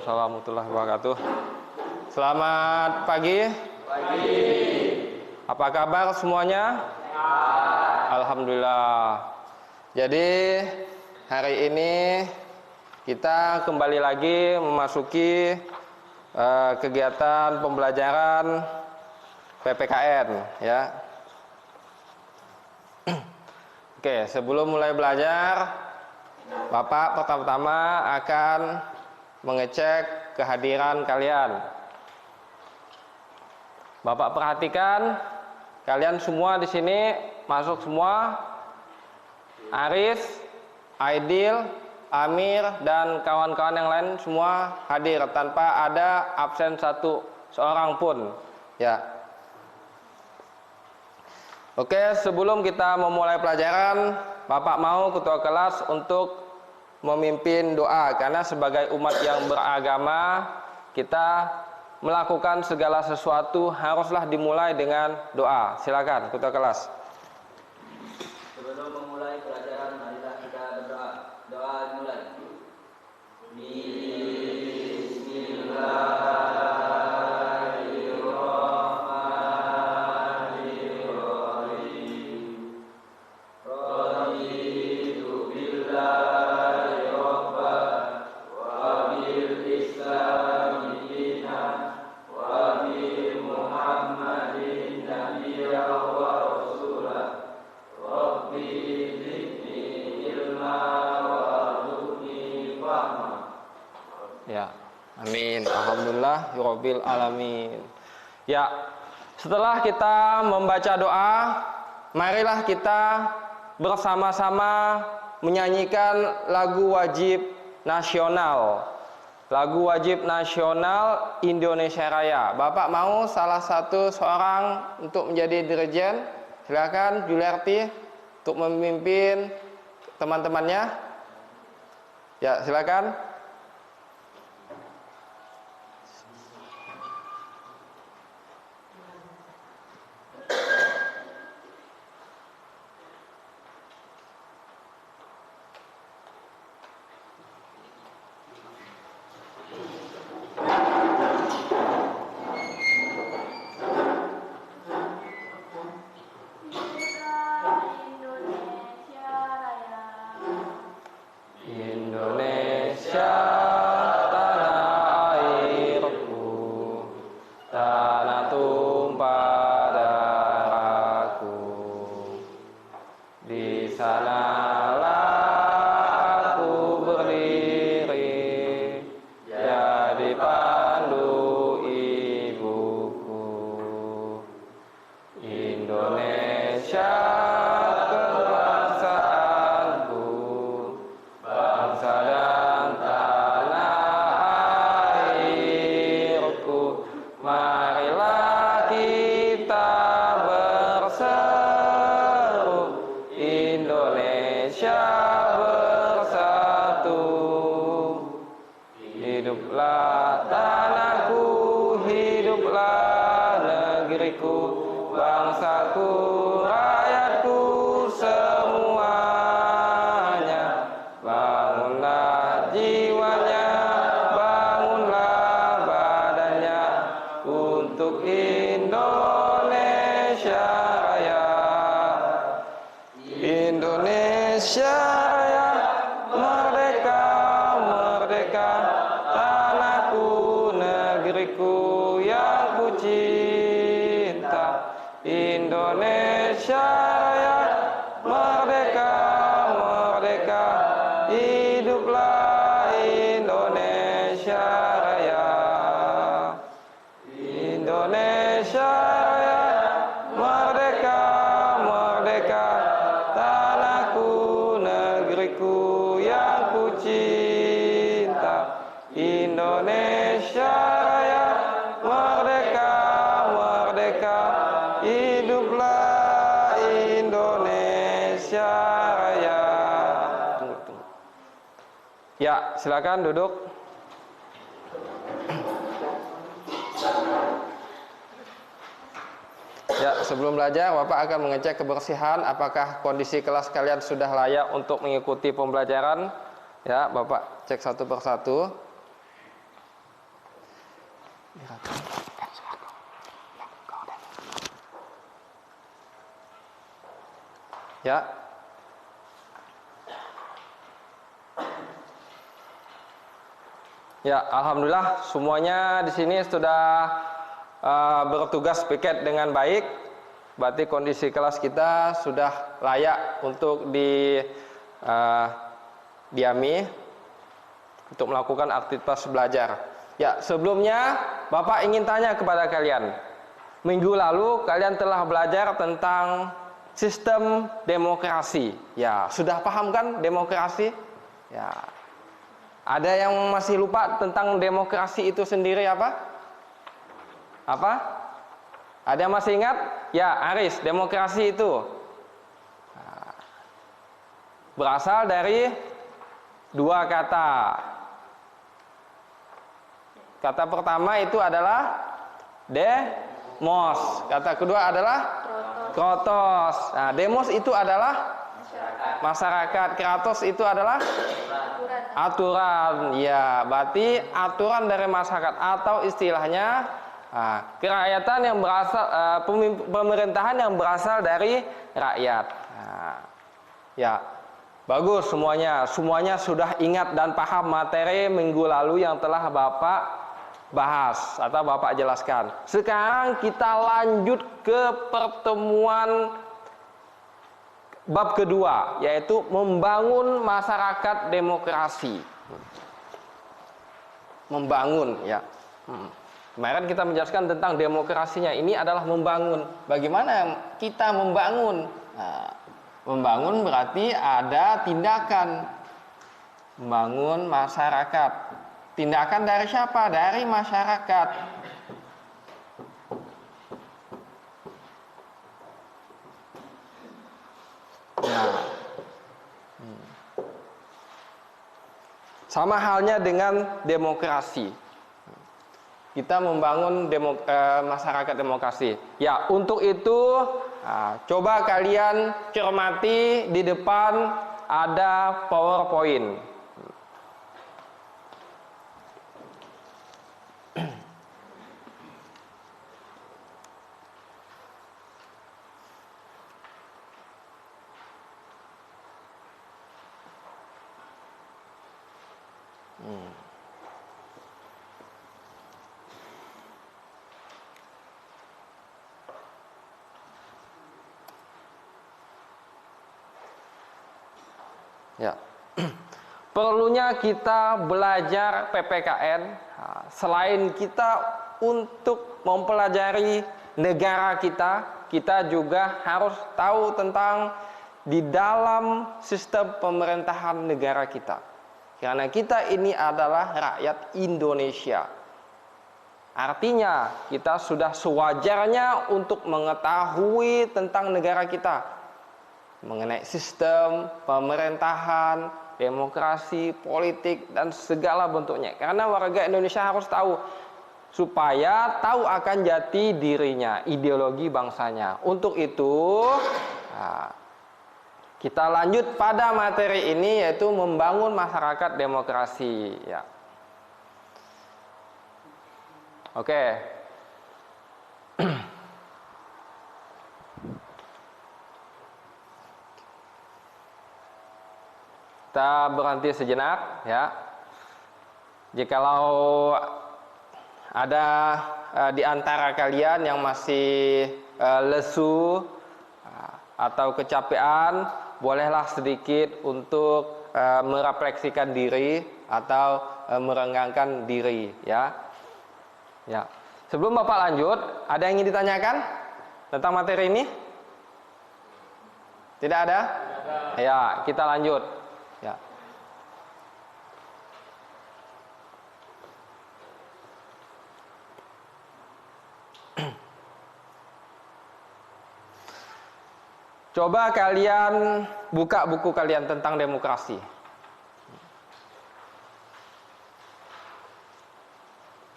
Warahmatullahi wabarakatuh. Selamat pagi. Apa kabar semuanya? Alhamdulillah. Jadi hari ini kita kembali lagi memasuki kegiatan pembelajaran PPKN ya. Oke, sebelum mulai belajar, Bapak pertama-tama akan mengecek kehadiran kalian. Bapak perhatikan, kalian semua di sini masuk semua. Aris, Aidil, Amir, dan kawan-kawan yang lain semua hadir tanpa ada absen seorang pun. Ya. Oke, sebelum kita memulai pelajaran, Bapak mau ketua kelas untuk memimpin doa, karena sebagai umat yang beragama kita melakukan segala sesuatu haruslah dimulai dengan doa. Silakan ketua kelas. Sebelum memulai pelajaran, marilah kita berdoa. Doa dimulai. Bismillah. Ya, amin. Alhamdulillah, Rabbil alamin. Ya, setelah kita membaca doa, marilah kita bersama-sama menyanyikan lagu wajib nasional. Lagu wajib nasional Indonesia Raya. Bapak mau salah seorang untuk menjadi dirijen? Silakan Juliarti untuk memimpin teman-temannya. Ya, silakan. Indonesia tanah airku, tanah tumpah darahku. Di sanalah aku berdiri, jadi pandu ibuku. Indonesia kebangsaanku, bangsa dan tanah airku. Marilah kita berseru, Indonesia bersatu. Hiduplah tanahku, hiduplah negeriku, bangsaku, rakyatku semuanya. Bangunlah jiwanya, bangunlah badannya untuk Indonesia Raya. Indonesia Raya, merdeka, merdeka, tanahku, negeriku yang ku cinta. Indonesia Raya, merdeka, merdeka, hiduplah Indonesia Raya. Indonesia Raya, merdeka, merdeka, tanahku, negeriku yang ku cinta. Indonesia Raya, merdeka, merdeka, hiduplah Indonesia Raya. Ya, silakan duduk. Ya, sebelum belajar, Bapak akan mengecek kebersihan, apakah kondisi kelas kalian sudah layak untuk mengikuti pembelajaran. Ya, Bapak cek satu persatu. Ya. Ya, alhamdulillah semuanya di sini sudah bertugas piket dengan baik. Berarti kondisi kelas kita sudah layak untuk diami untuk melakukan aktivitas belajar. Ya, sebelumnya Bapak ingin tanya kepada kalian. Minggu lalu kalian telah belajar tentang sistem demokrasi. Ya, sudah paham kan demokrasi? Ya. Ada yang masih lupa tentang demokrasi itu sendiri apa? Apa? Ada yang masih ingat? Ya, Aris, demokrasi itu berasal dari dua kata. Kata pertama itu adalah demos. Kata kedua adalah kratos. Nah, demos itu adalah masyarakat. Kratos itu adalah aturan. Ya, berarti aturan dari masyarakat atau istilahnya kerakyatan yang berasal pemerintahan yang berasal dari rakyat. Ya, bagus semuanya sudah ingat dan paham materi minggu lalu yang telah Bapak bahas atau Bapak jelaskan. Sekarang kita lanjut ke pertemuan bab kedua, yaitu membangun masyarakat demokrasi. Membangun, ya. Kemarin kita menjelaskan tentang demokrasinya. Ini adalah membangun. Bagaimana kita membangun? Nah, membangun berarti ada tindakan. Membangun masyarakat. Tindakan dari siapa? Dari masyarakat. Nah, sama halnya dengan demokrasi. Kita membangun masyarakat demokrasi. Ya, untuk itu coba kalian cermati di depan ada PowerPoint. Ya. Perlunya kita belajar PPKN selain kita untuk mempelajari negara kita, kita juga harus tahu tentang di dalam sistem pemerintahan negara kita. Karena kita ini adalah rakyat Indonesia. Artinya kita sudah sewajarnya untuk mengetahui tentang negara kita, mengenai sistem pemerintahan, demokrasi, politik, dan segala bentuknya. Karena warga Indonesia harus tahu, supaya tahu akan jati dirinya, ideologi bangsanya. Untuk itu, kita lanjut pada materi ini, yaitu membangun masyarakat demokrasi. Ya. Oke. Kita berhenti sejenak, ya. Jikalau ada di antara kalian yang masih lesu atau kecapean, bolehlah sedikit untuk merefleksikan diri atau merenggangkan diri, ya. Ya. Sebelum Bapak lanjut, ada yang ingin ditanyakan tentang materi ini? Tidak ada? Ya, kita lanjut. Ya. Coba kalian buka buku kalian tentang demokrasi.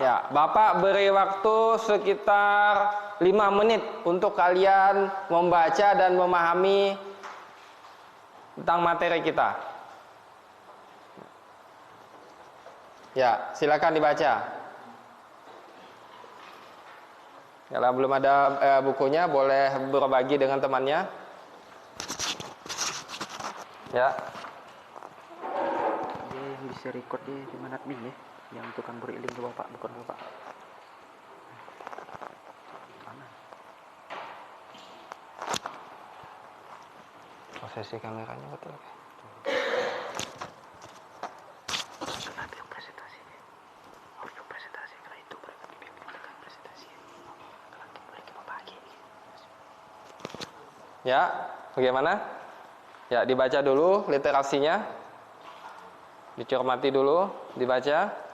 Ya, Bapak beri waktu sekitar 5 menit untuk kalian membaca dan memahami tentang materi kita. Ya, silakan dibaca. Kalau belum ada bukunya, boleh berbagi dengan temannya. Ya. Dia yang bisa record dia cuma admin ya, yang tukang beri link ke bapak, bukan bapak. Mana? Posisi kameranya betul. Kenapa yang presentasi? Harus yang presentasi karena itu berarti presentasi. Kalau boleh kita bagi. Ya, bagaimana? Ya, dibaca dulu literasinya. Dicermati dulu, dibaca.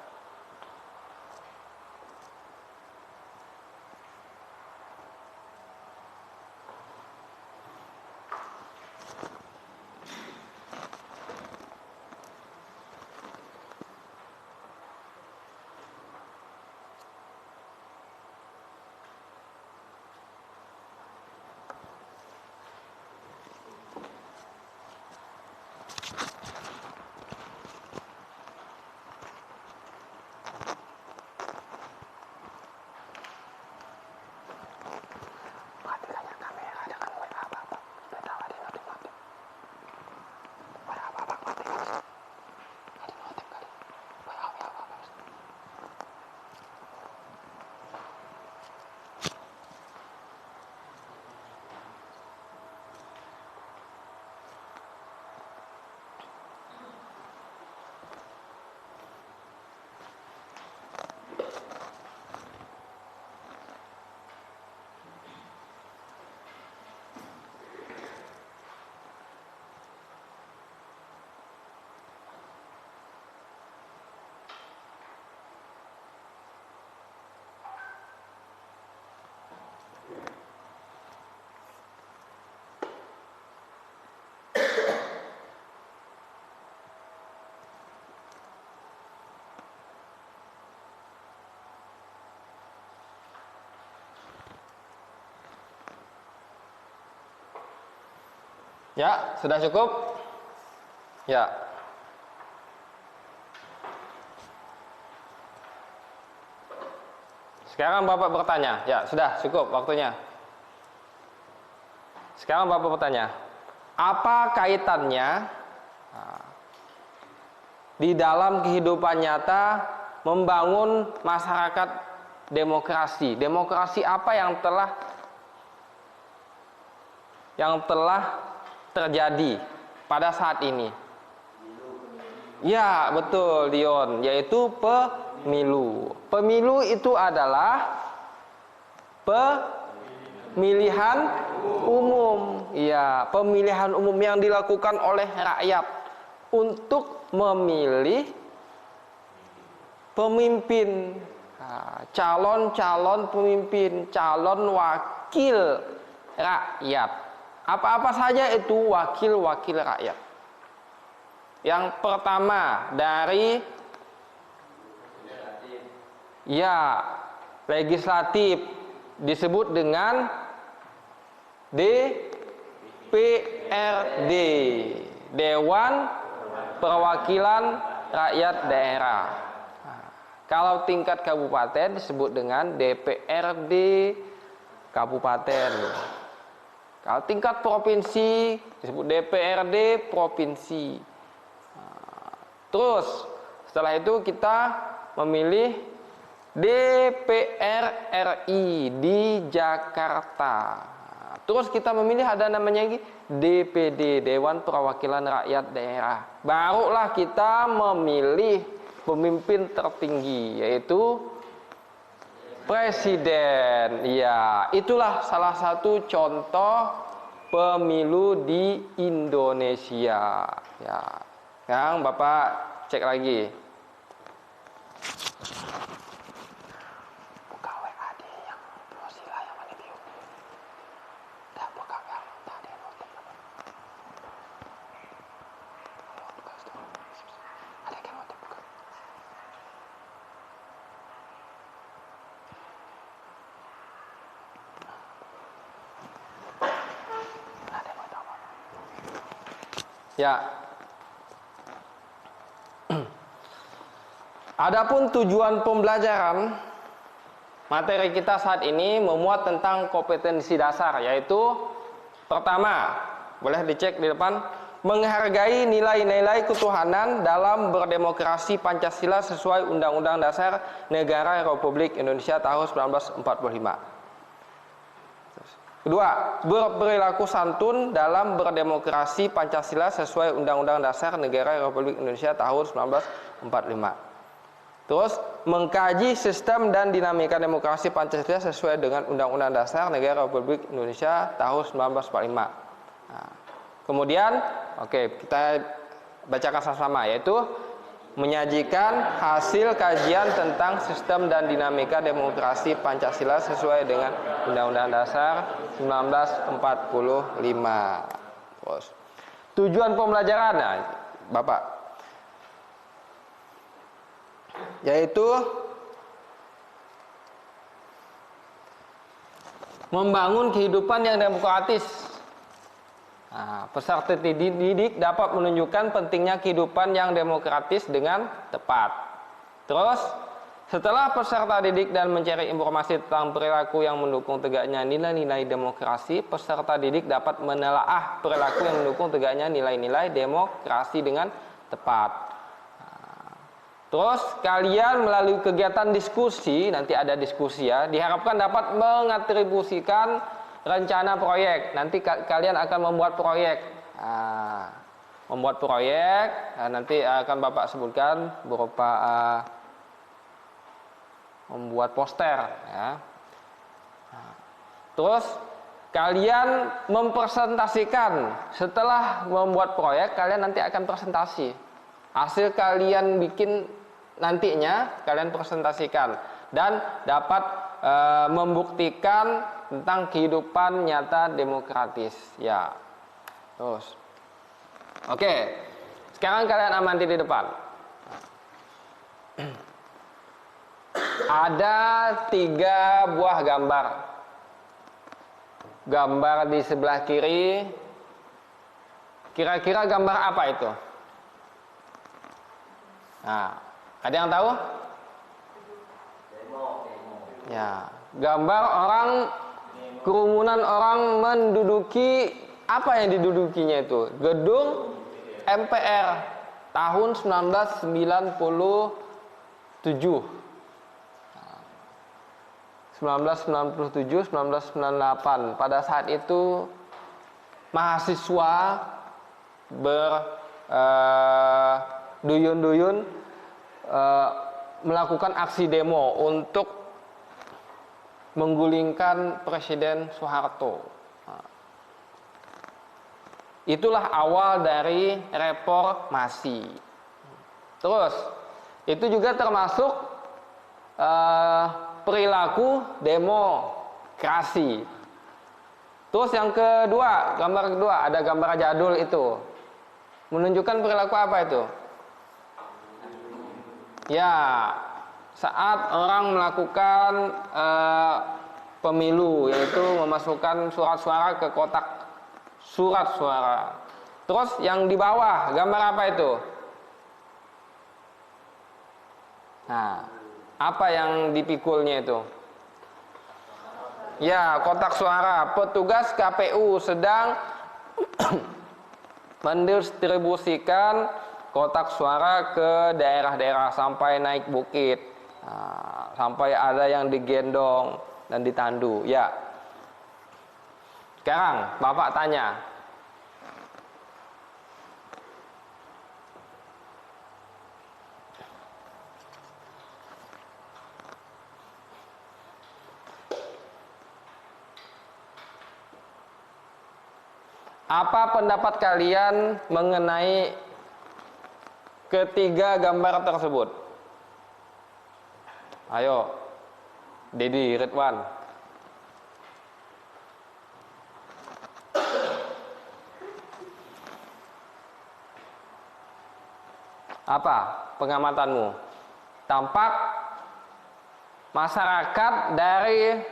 Ya, sudah cukup? Ya. Sekarang Bapak bertanya. Ya, sudah cukup waktunya. Sekarang Bapak bertanya, apa kaitannya di dalam kehidupan nyata membangun masyarakat demokrasi? Demokrasi apa yang telah terjadi pada saat ini? Ya, betul Dion, yaitu pemilu. Pemilu itu adalah pemilihan umum. Ya, pemilihan umum yang dilakukan oleh rakyat untuk memilih pemimpin, calon-calon pemimpin, calon wakil rakyat. Apa-apa saja itu wakil-wakil rakyat. Yang pertama dari legislatif disebut dengan DPRD, Dewan Perwakilan Rakyat Daerah. Kalau tingkat kabupaten disebut dengan DPRD kabupaten. Kalau tingkat provinsi disebut DPRD provinsi. Terus setelah itu kita memilih DPR RI di Jakarta. Terus kita memilih ada namanya lagi DPD, Dewan Perwakilan Rakyat Daerah. Barulah kita memilih pemimpin tertinggi, yaitu presiden. Ya, itulah salah satu contoh pemilu di Indonesia. Ya, sekarang Bapak cek lagi. Buka WA dia yang Rosila yang mana bio. Dah buka WA tadi notif. Ada yang notif bukan? Ya. Adapun tujuan pembelajaran, materi kita saat ini memuat tentang kompetensi dasar, yaitu pertama, boleh dicek di depan, menghargai nilai-nilai ketuhanan dalam berdemokrasi Pancasila sesuai Undang-Undang Dasar Negara Republik Indonesia tahun 1945. Kedua, berperilaku santun dalam berdemokrasi Pancasila sesuai Undang-Undang Dasar Negara Republik Indonesia tahun 1945. Terus, mengkaji sistem dan dinamika demokrasi Pancasila sesuai dengan Undang-Undang Dasar Negara Republik Indonesia tahun 1945. Nah, kemudian, kita bacakan sama-sama, yaitu menyajikan hasil kajian tentang sistem dan dinamika demokrasi Pancasila sesuai dengan Undang-Undang Dasar 1945. Terus, tujuan pembelajaran, nah, Bapak, yaitu membangun kehidupan yang demokratis. Nah, peserta didik dapat menunjukkan pentingnya kehidupan yang demokratis dengan tepat. Terus, setelah peserta didik dan mencari informasi tentang perilaku yang mendukung tegaknya nilai-nilai demokrasi, peserta didik dapat menelaah perilaku yang mendukung tegaknya nilai-nilai demokrasi dengan tepat. Terus, kalian melalui kegiatan diskusi, nanti ada diskusi ya, diharapkan dapat mengatribusikan rencana proyek. Nanti kalian akan membuat proyek. Membuat proyek, nanti akan Bapak sebutkan berupa membuat poster. Ya. Terus, kalian mempresentasikan. Setelah membuat proyek, kalian nanti akan presentasi. Hasil kalian bikin nantinya, kalian presentasikan. Dan dapat membuktikan tentang kehidupan nyata demokratis. Ya. Terus. Oke. Sekarang kalian amati di depan. Ada 3 buah gambar. Gambar di sebelah kiri. Kira-kira gambar apa itu? Nah, ada yang tahu? Ya, gambar orang, kerumunan orang menduduki, apa yang didudukinya itu? Gedung MPR tahun 1997. 1997, 1998. Pada saat itu mahasiswa berduyun-duyun melakukan aksi demo untuk menggulingkan Presiden Soeharto. Itulah awal dari reformasi. Terus, itu juga termasuk perilaku demokrasi. Terus yang kedua, gambar kedua, ada gambar jadul itu. Menunjukkan perilaku apa itu? Ya, saat orang melakukan pemilu, yaitu memasukkan surat suara ke kotak surat suara. Terus yang di bawah, gambar apa itu? Nah, apa yang dipikulnya itu? Ya, kotak suara. Petugas KPU sedang mendistribusikan kotak suara ke daerah-daerah sampai naik bukit. Nah, sampai ada yang digendong dan ditandu. Ya. Sekarang Bapak tanya. Apa pendapat kalian mengenai ketiga gambar tersebut? Ayo, Dedi, Ridwan. Apa pengamatanmu? Tampak masyarakat dari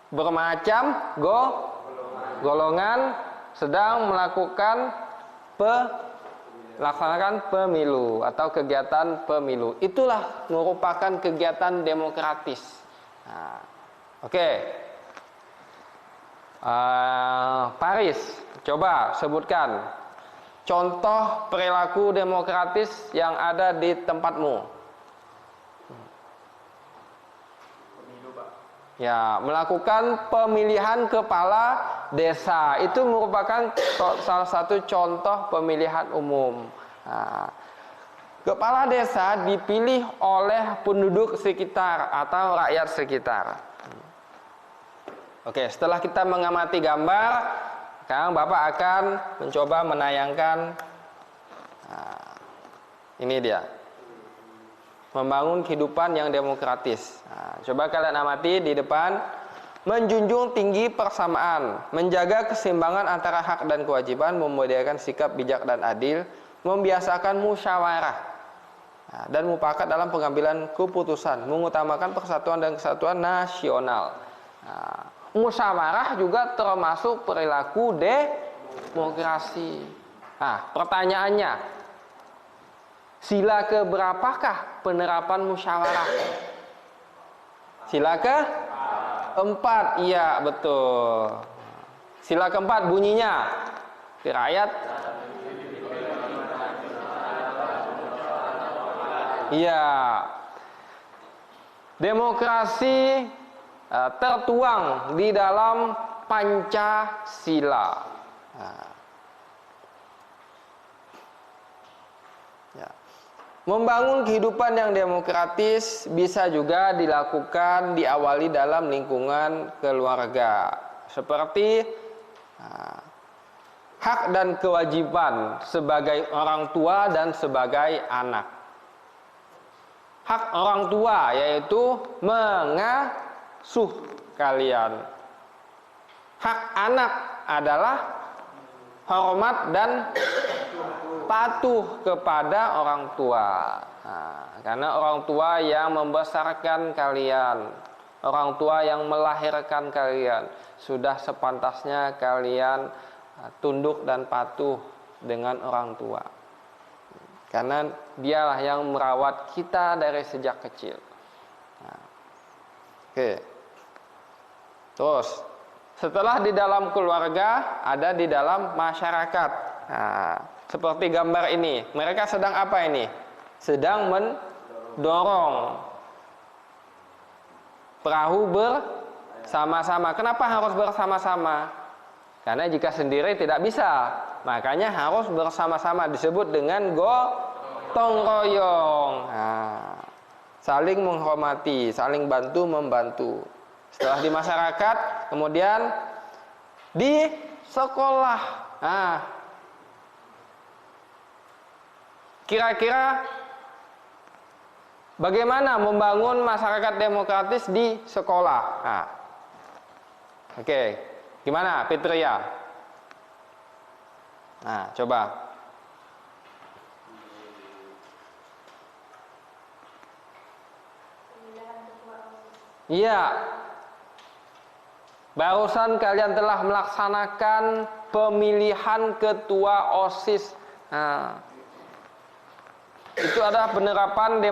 bermacam golongan sedang melakukan laksanakan pemilu atau kegiatan pemilu. Itulah merupakan kegiatan demokratis. Nah, oke. Paris, coba sebutkan contoh perilaku demokratis yang ada di tempatmu. Ya, melakukan pemilihan kepala desa itu merupakan salah satu contoh pemilihan umum. Nah, kepala desa dipilih oleh penduduk sekitar atau rakyat sekitar. Oke, setelah kita mengamati gambar, sekarang Bapak akan mencoba menayangkan. Nah, ini dia. Membangun kehidupan yang demokratis. Nah, coba kalian amati di depan. Menjunjung tinggi persamaan, menjaga keseimbangan antara hak dan kewajiban, membudidayakan sikap bijak dan adil, membiasakan musyawarah, nah, dan mufakat dalam pengambilan keputusan, mengutamakan persatuan dan kesatuan nasional. Nah, musyawarah juga termasuk perilaku demokrasi. Nah, pertanyaannya, sila keberapakah penerapan musyawarah? Sila keempat, iya betul. Sila keempat bunyinya, rakyat, iya. Demokrasi tertuang di dalam Pancasila. Nah. Membangun kehidupan yang demokratis bisa juga dilakukan diawali dalam lingkungan keluarga, seperti hak dan kewajiban sebagai orang tua dan sebagai anak. Hak orang tua yaitu mengasuh kalian. Hak anak adalah hormat dan patuh kepada orang tua. Nah, karena orang tua yang membesarkan kalian, orang tua yang melahirkan kalian, sudah sepantasnya kalian tunduk dan patuh dengan orang tua. Karena dialah yang merawat kita dari sejak kecil. Nah, oke. Terus, setelah di dalam keluarga, ada di dalam masyarakat. Nah, seperti gambar ini, mereka sedang apa ini? Sedang mendorong perahu bersama-sama. Kenapa harus bersama-sama? Karena jika sendiri tidak bisa, makanya harus bersama-sama, disebut dengan gotong royong. Nah, saling menghormati, saling bantu membantu. Setelah di masyarakat, kemudian di sekolah. Nah, kira-kira bagaimana membangun masyarakat demokratis di sekolah? Nah, oke, gimana Fitria? Nah, coba. Iya. Barusan kalian telah melaksanakan pemilihan ketua OSIS. Nah, itu adalah penerapan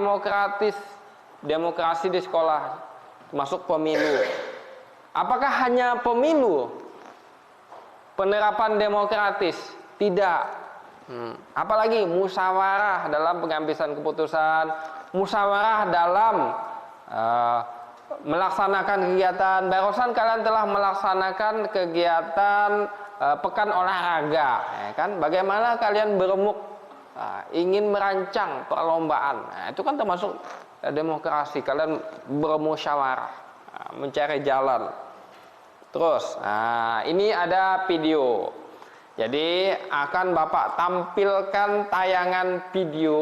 demokrasi di sekolah, termasuk pemilu. Apakah hanya pemilu penerapan demokratis? Tidak. Apalagi musyawarah dalam pengambilan keputusan, musyawarah dalam melaksanakan kegiatan. Barusan kalian telah melaksanakan kegiatan pekan olahraga, ya kan? Bagaimana kalian beremuk ingin merancang perlombaan? Nah, itu kan termasuk demokrasi. Kalian bermusyawarah, mencari jalan. Terus, ini ada video. Jadi akan Bapak tampilkan tayangan video.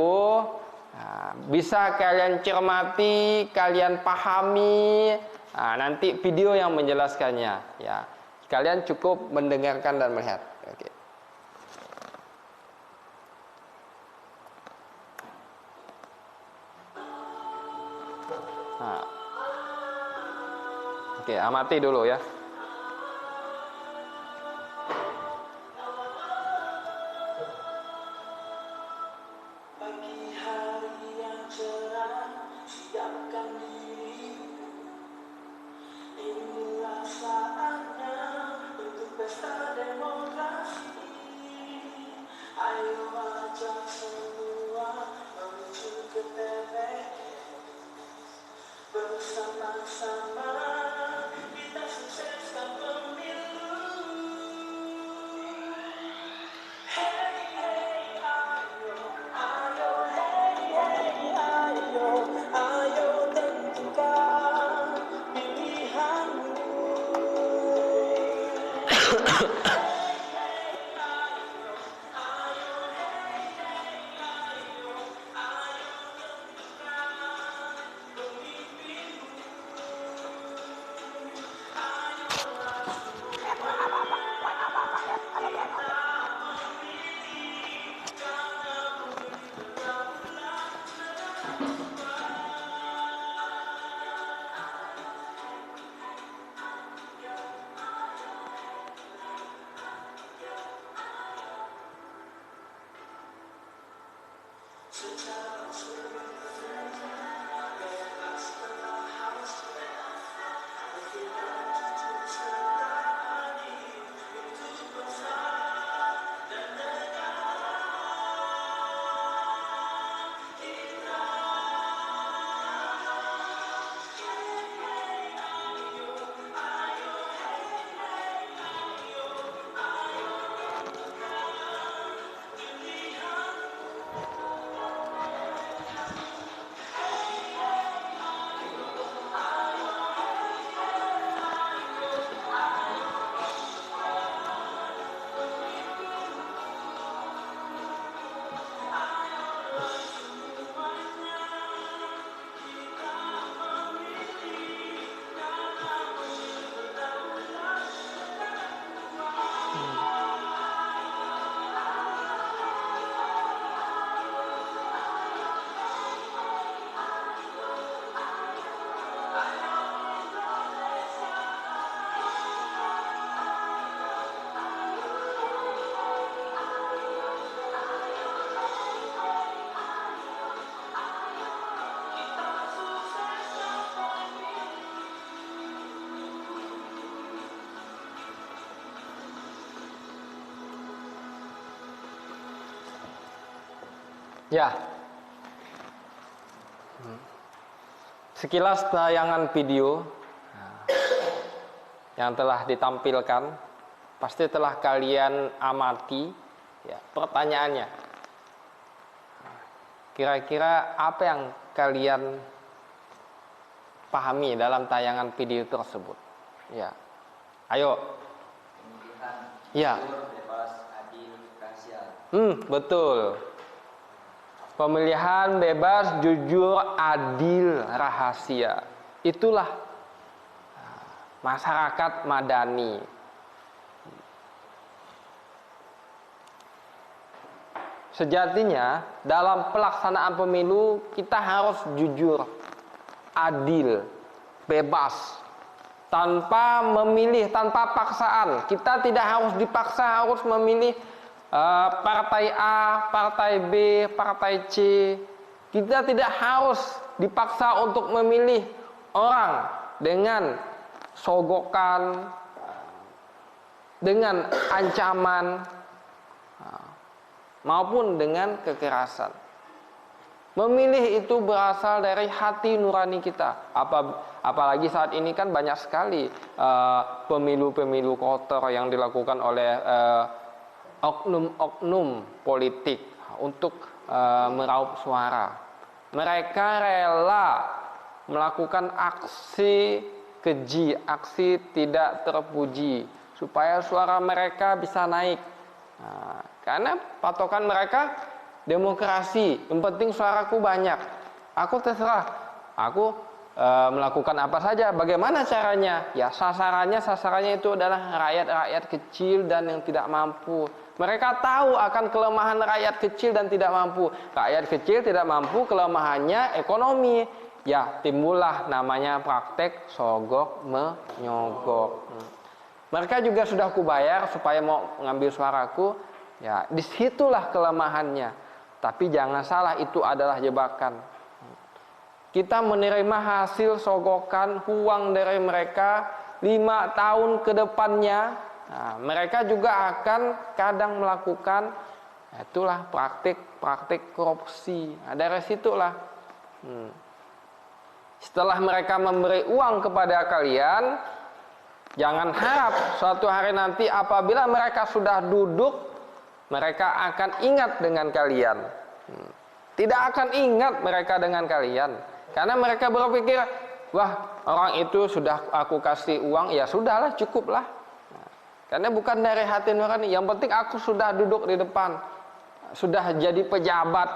Bisa kalian cermati, kalian pahami. Nanti video yang menjelaskannya. Ya, kalian cukup mendengarkan dan melihat. Oke. Oke, amati dulu ya. Ya, sekilas tayangan video yang telah ditampilkan pasti telah kalian amati. Ya, pertanyaannya, kira-kira apa yang kalian pahami dalam tayangan video tersebut? Ya, ayo. Pemilihan Ya. jujur, bebas, adil, rahasia. Betul. Pemilihan bebas, jujur, adil, rahasia. Itulah masyarakat madani. Sejatinya dalam pelaksanaan pemilu kita harus jujur, adil, bebas, tanpa memilih, tanpa paksaan. Kita tidak harus dipaksa harus memilih partai A, partai B, partai C. Kita tidak harus dipaksa untuk memilih orang dengan sogokan, dengan ancaman, maupun dengan kekerasan. Memilih itu berasal dari hati nurani kita. Apalagi saat ini kan banyak sekali pemilu-pemilu kotor yang dilakukan oleh oknum-oknum politik untuk meraup suara. Mereka rela melakukan aksi keji, aksi tidak terpuji supaya suara mereka bisa naik. Karena patokan mereka demokrasi, yang penting suaraku banyak. Aku terserah, aku melakukan apa saja, bagaimana caranya? Ya sasarannya itu adalah rakyat-rakyat kecil dan yang tidak mampu. Mereka tahu akan kelemahan rakyat kecil dan tidak mampu. Rakyat kecil tidak mampu, kelemahannya ekonomi. Ya, timbullah namanya praktek sogok menyogok. Mereka juga sudah kubayar supaya mau mengambil suaraku. Ya, disitulah kelemahannya. Tapi jangan salah, itu adalah jebakan. Kita menerima hasil sogokan uang dari mereka 5 tahun ke depannya. Nah, mereka juga akan kadang melakukan itulah praktik korupsi. Nah, dari situlah setelah mereka memberi uang kepada kalian, jangan harap suatu hari nanti apabila mereka sudah duduk, mereka akan ingat dengan kalian. Tidak akan ingat mereka dengan kalian, karena mereka berpikir, wah, orang itu sudah aku kasih uang, ya sudahlah, cukuplah. Karena bukan dari hati nurani. Yang penting aku sudah duduk di depan, sudah jadi pejabat,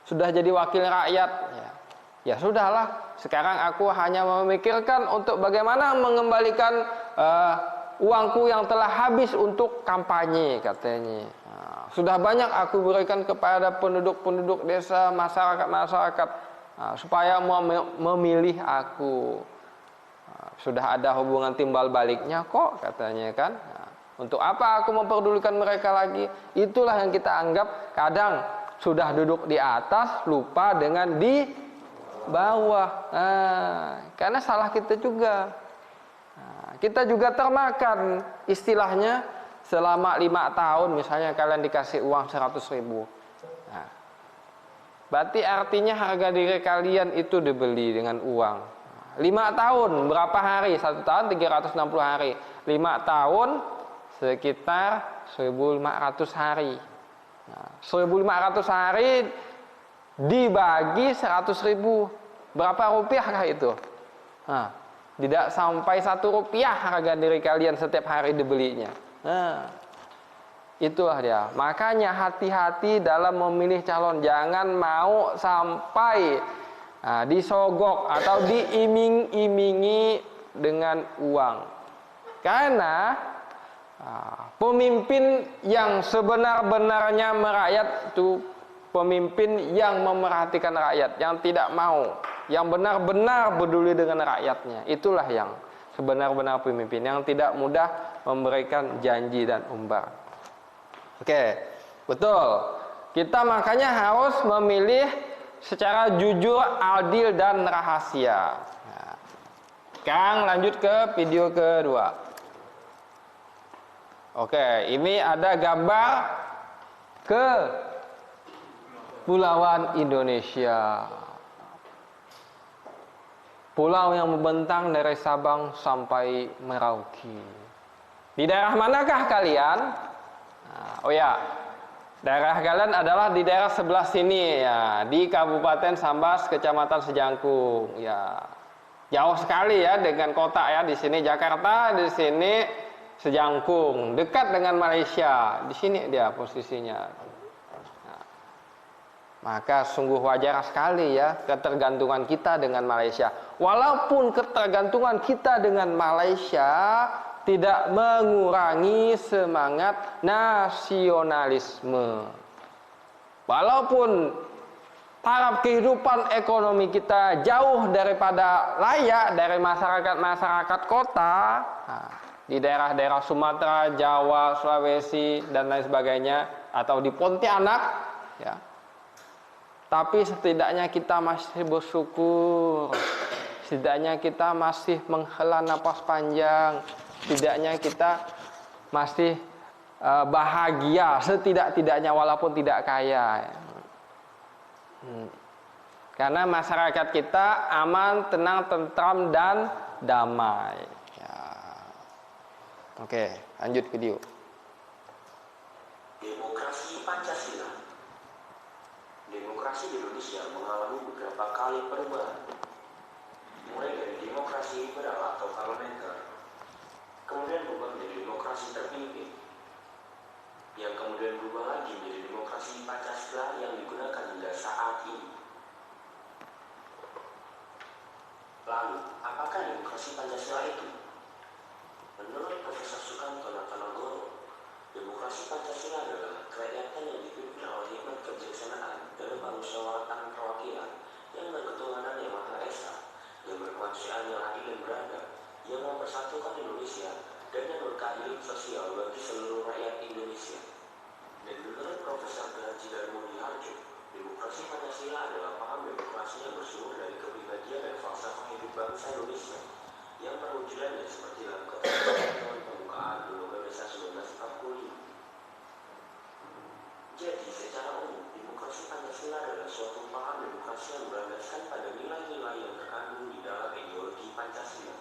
sudah jadi wakil rakyat. Ya sudahlah. Sekarang aku hanya memikirkan untuk bagaimana mengembalikan uangku yang telah habis untuk kampanye, katanya. Sudah banyak aku berikan kepada penduduk-penduduk desa, masyarakat supaya mau memilih aku. Sudah ada hubungan timbal baliknya kok, katanya kan. Untuk apa aku memperdulikan mereka lagi? Itulah yang kita anggap kadang sudah duduk di atas, lupa dengan di bawah. Karena salah kita juga. Kita juga termakan istilahnya selama 5 tahun misalnya kalian dikasih uang 100.000. Berarti artinya harga diri kalian itu dibeli dengan uang. 5 tahun berapa hari? 1 tahun 360 hari. 5 tahun sekitar 1.500 hari. 1.500 hari dibagi 100.000. Berapa rupiahkah itu? Tidak sampai 1 rupiah harga diri kalian setiap hari dibelinya. Itulah dia. Makanya hati-hati dalam memilih calon. Jangan mau sampai disogok atau diiming-imingi dengan uang. Karena pemimpin yang sebenar-benarnya merakyat itu pemimpin yang memerhatikan rakyat, yang tidak mau, yang benar-benar peduli dengan rakyatnya. Itulah yang sebenar-benar pemimpin, yang tidak mudah memberikan janji dan umbar. Oke, betul. Kita makanya harus memilih secara jujur, adil, dan rahasia. Sekarang lanjut ke video kedua. Oke, ini ada gambar ke Pulauan Indonesia. Pulau yang membentang dari Sabang sampai Merauke. Di daerah manakah kalian? Daerah kalian adalah di daerah sebelah sini ya, di Kabupaten Sambas, Kecamatan Sejangkung. Ya, jauh sekali ya dengan kota ya. Di sini Jakarta, di sini Sejangkung, dekat dengan Malaysia. Di sini dia posisinya. Maka sungguh wajar sekali ya ketergantungan kita dengan Malaysia. Walaupun ketergantungan kita dengan Malaysia tidak mengurangi semangat nasionalisme. Walaupun taraf kehidupan ekonomi kita jauh daripada layak dari masyarakat kota, di daerah-daerah Sumatera, Jawa, Sulawesi dan lain sebagainya, atau di Pontianak, ya. Tapi setidaknya kita masih bersyukur, setidaknya kita masih menghela napas panjang, setidaknya kita masih bahagia, setidak-tidaknya walaupun tidak kaya. Karena masyarakat kita aman, tenang, tentram, dan damai. Ya. Oke, lanjut video. Demokrasi Pancasila. Demokrasi di Indonesia mengalami beberapa kali perubahan, mulai dari demokrasi liberal atau parlementer, kemudian berubah menjadi demokrasi terpimpin, yang kemudian berubah lagi menjadi demokrasi Pancasila yang digunakan hingga saat ini. Lalu, apakah demokrasi Pancasila itu? Menurut Profesor Sukanto Natanagoro, demokrasi Pancasila adalah kerakyatan yang dipimpin oleh hikmat kebijaksanaan dan musyawaratan perwakilan yang berketuhanan yang Maha Esa, yang berkemanusiaan yang adil dan beradab, yang mempersatukan Indonesia dan yang berkeadilan sosial bagi seluruh rakyat Indonesia. Dan menurut Profesor Haji Darmudi Harjo, demokrasi Pancasila adalah paham demokrasi yang bersumber dari kepribadian dan falsafah hidup bangsa Indonesia yang perwujudannya seperti dalam Ketentuan Pembukaan Undang-Undang Dasar 1945. Jadi, secara umum, demokrasi Pancasila adalah suatu paham demokrasi yang berlandaskan pada nilai-nilai yang terkandung di dalam ideologi Pancasila.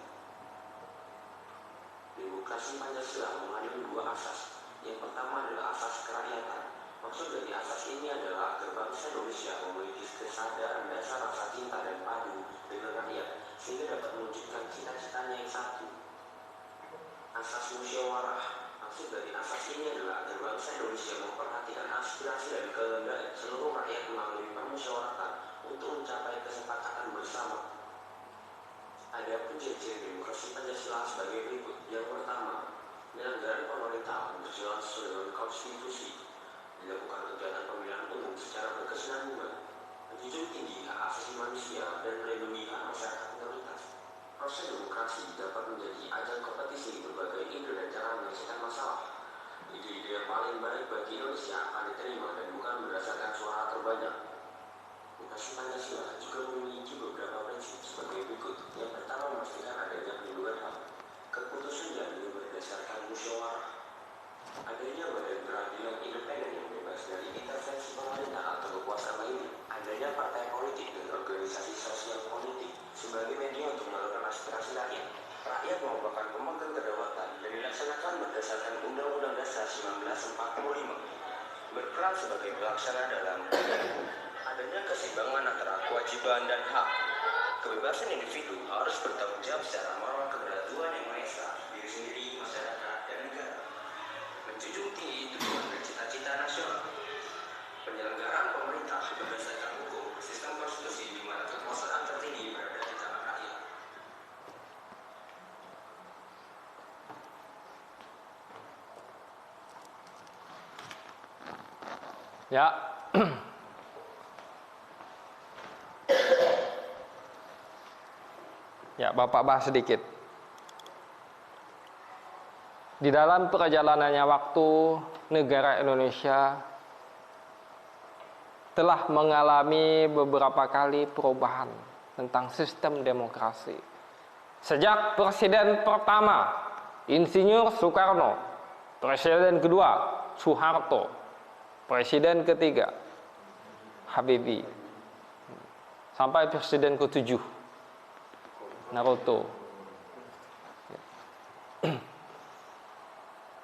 Demokrasi Pancasila mengandung 2 asas. Yang pertama adalah asas kerakyatan. Maksud dari asas ini adalah agar bangsa Indonesia memiliki kesadaran dasar rasa cinta dan padu dengan rakyat, sehingga dapat mewujudkan cita-citanya yang satu. Asas musyawarah. Maksud dari asas ini adalah agar bangsa Indonesia memperhatikan aspirasi dan kehendak seluruh rakyat melalui permusyawaratan untuk mencapai kesepakatan bersama. Ada ciri-ciri demokrasi Pancasila sebagai berikut. Yang pertama, penyelenggaraan pemerintahan berjalan sesuai dengan konstitusi, dilakukan kegiatan pemilihan umum secara berkesinambungan, menjunjung tinggi hak asasi manusia dan melindungi hak masyarakat minoritas. Proses demokrasi dapat menjadi ajang kompetisi berbagai ide dan cara menyelesaikan masalah. ide-ide yang paling baik bagi Indonesia akan diterima dan bukan berdasarkan suara terbanyak. Mutasi Pancasila juga memiliki beberapa prinsip sebagai berikut. Yang pertama, memastikan adanya perlindungan HAM. Keputusan diambil berdasarkan musyawarah. Adanya badan peradilan independen yang bebas dari intervensi pemerintah atau kekuasaan lainnya. Adanya partai politik dan organisasi sosial politik sebagai media untuk menyalurkan aspirasi rakyat. Rakyat merupakan pemegang kedaulatan dan dilaksanakan berdasarkan Undang-Undang Dasar 1945. Berperan sebagai pelaksana dalam adanya keseimbangan antara kewajiban dan hak. Kebebasan individu harus bertanggung jawab secara moral kepada Tuhan Yang Maha Esa, diri sendiri, masyarakat, dan negara. Menjunjung tinggi tujuan dan cita-cita nasional. Penyelenggaraan pemerintah berdasarkan hukum, sistem konstitusi di mana kekuasaan tertinggi berada di tangan rakyat. Ya. Ya, Bapak bahas sedikit. Di dalam perjalanannya waktu, negara Indonesia telah mengalami beberapa kali perubahan tentang sistem demokrasi. Sejak Presiden pertama, Insinyur Soekarno, Presiden kedua, Soeharto, Presiden ketiga, Habibie, sampai Presiden ke-7, Naruto,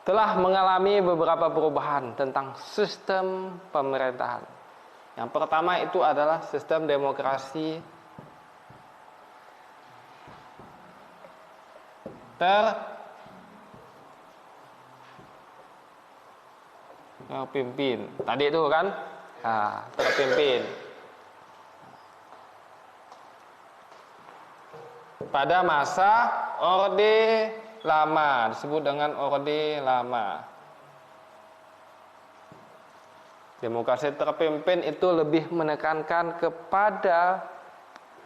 telah mengalami beberapa perubahan tentang sistem pemerintahan. Yang pertama itu adalah sistem demokrasi terpimpin. Tadi itu kan, terpimpin. Pada masa Orde Lama, disebut dengan Orde Lama. Demokrasi terpimpin itu lebih menekankan kepada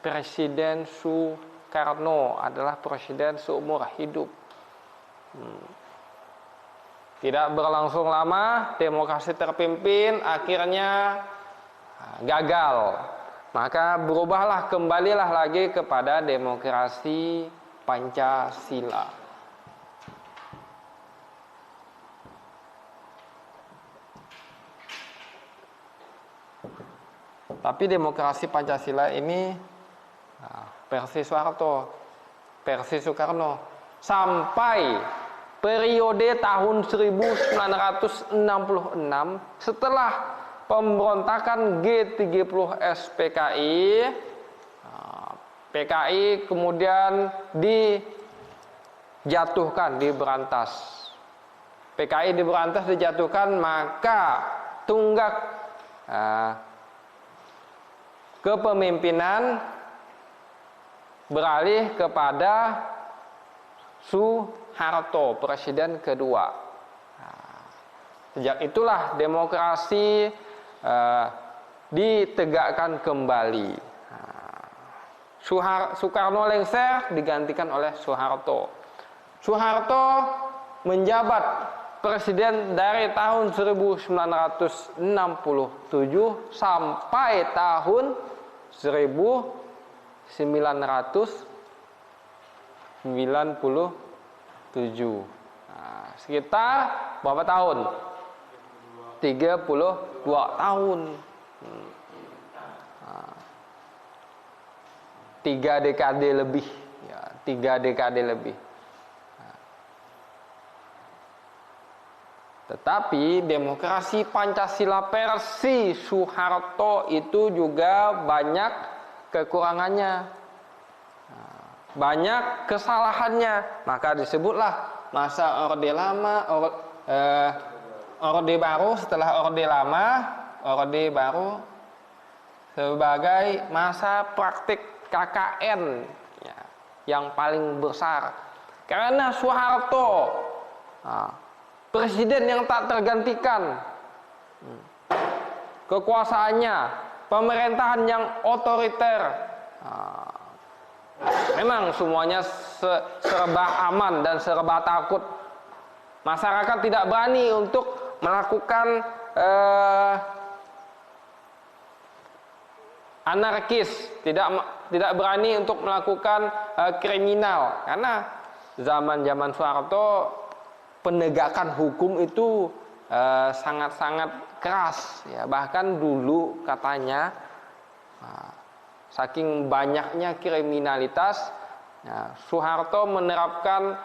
Presiden Soekarno adalah presiden seumur hidup. Tidak berlangsung lama, demokrasi terpimpin akhirnya gagal. Maka berubahlah, kembalilah lagi kepada demokrasi Pancasila. Tapi demokrasi Pancasila ini versi Soeharto, versi Soekarno, sampai periode tahun 1966 setelah pemberontakan G30S PKI, PKI kemudian dijatuhkan, diberantas. PKI diberantas, dijatuhkan, maka tunggak kepemimpinan beralih kepada Soeharto, presiden kedua. Sejak itulah demokrasi ditegakkan kembali. Soekarno lengser digantikan oleh Soeharto. Soeharto menjabat presiden dari tahun 1967 sampai tahun 1997. Sekitar berapa tahun? 32 tahun. 3 dekade lebih, ya, 3 dekade lebih. Tetapi demokrasi Pancasila versi Soeharto itu juga banyak kekurangannya, banyak kesalahannya. Maka disebutlah masa Orde Lama, Orde Baru, setelah Orde Lama, Orde Baru sebagai masa praktik KKN, ya, yang paling besar. Karena Soeharto presiden yang tak tergantikan, kekuasaannya, pemerintahan yang otoriter. Memang semuanya serba aman dan serba takut. Masyarakat tidak berani untuk melakukan anarkis, tidak berani untuk melakukan kriminal, karena zaman Soeharto penegakan hukum itu sangat-sangat keras ya. Bahkan dulu katanya saking banyaknya kriminalitas, Soeharto menerapkan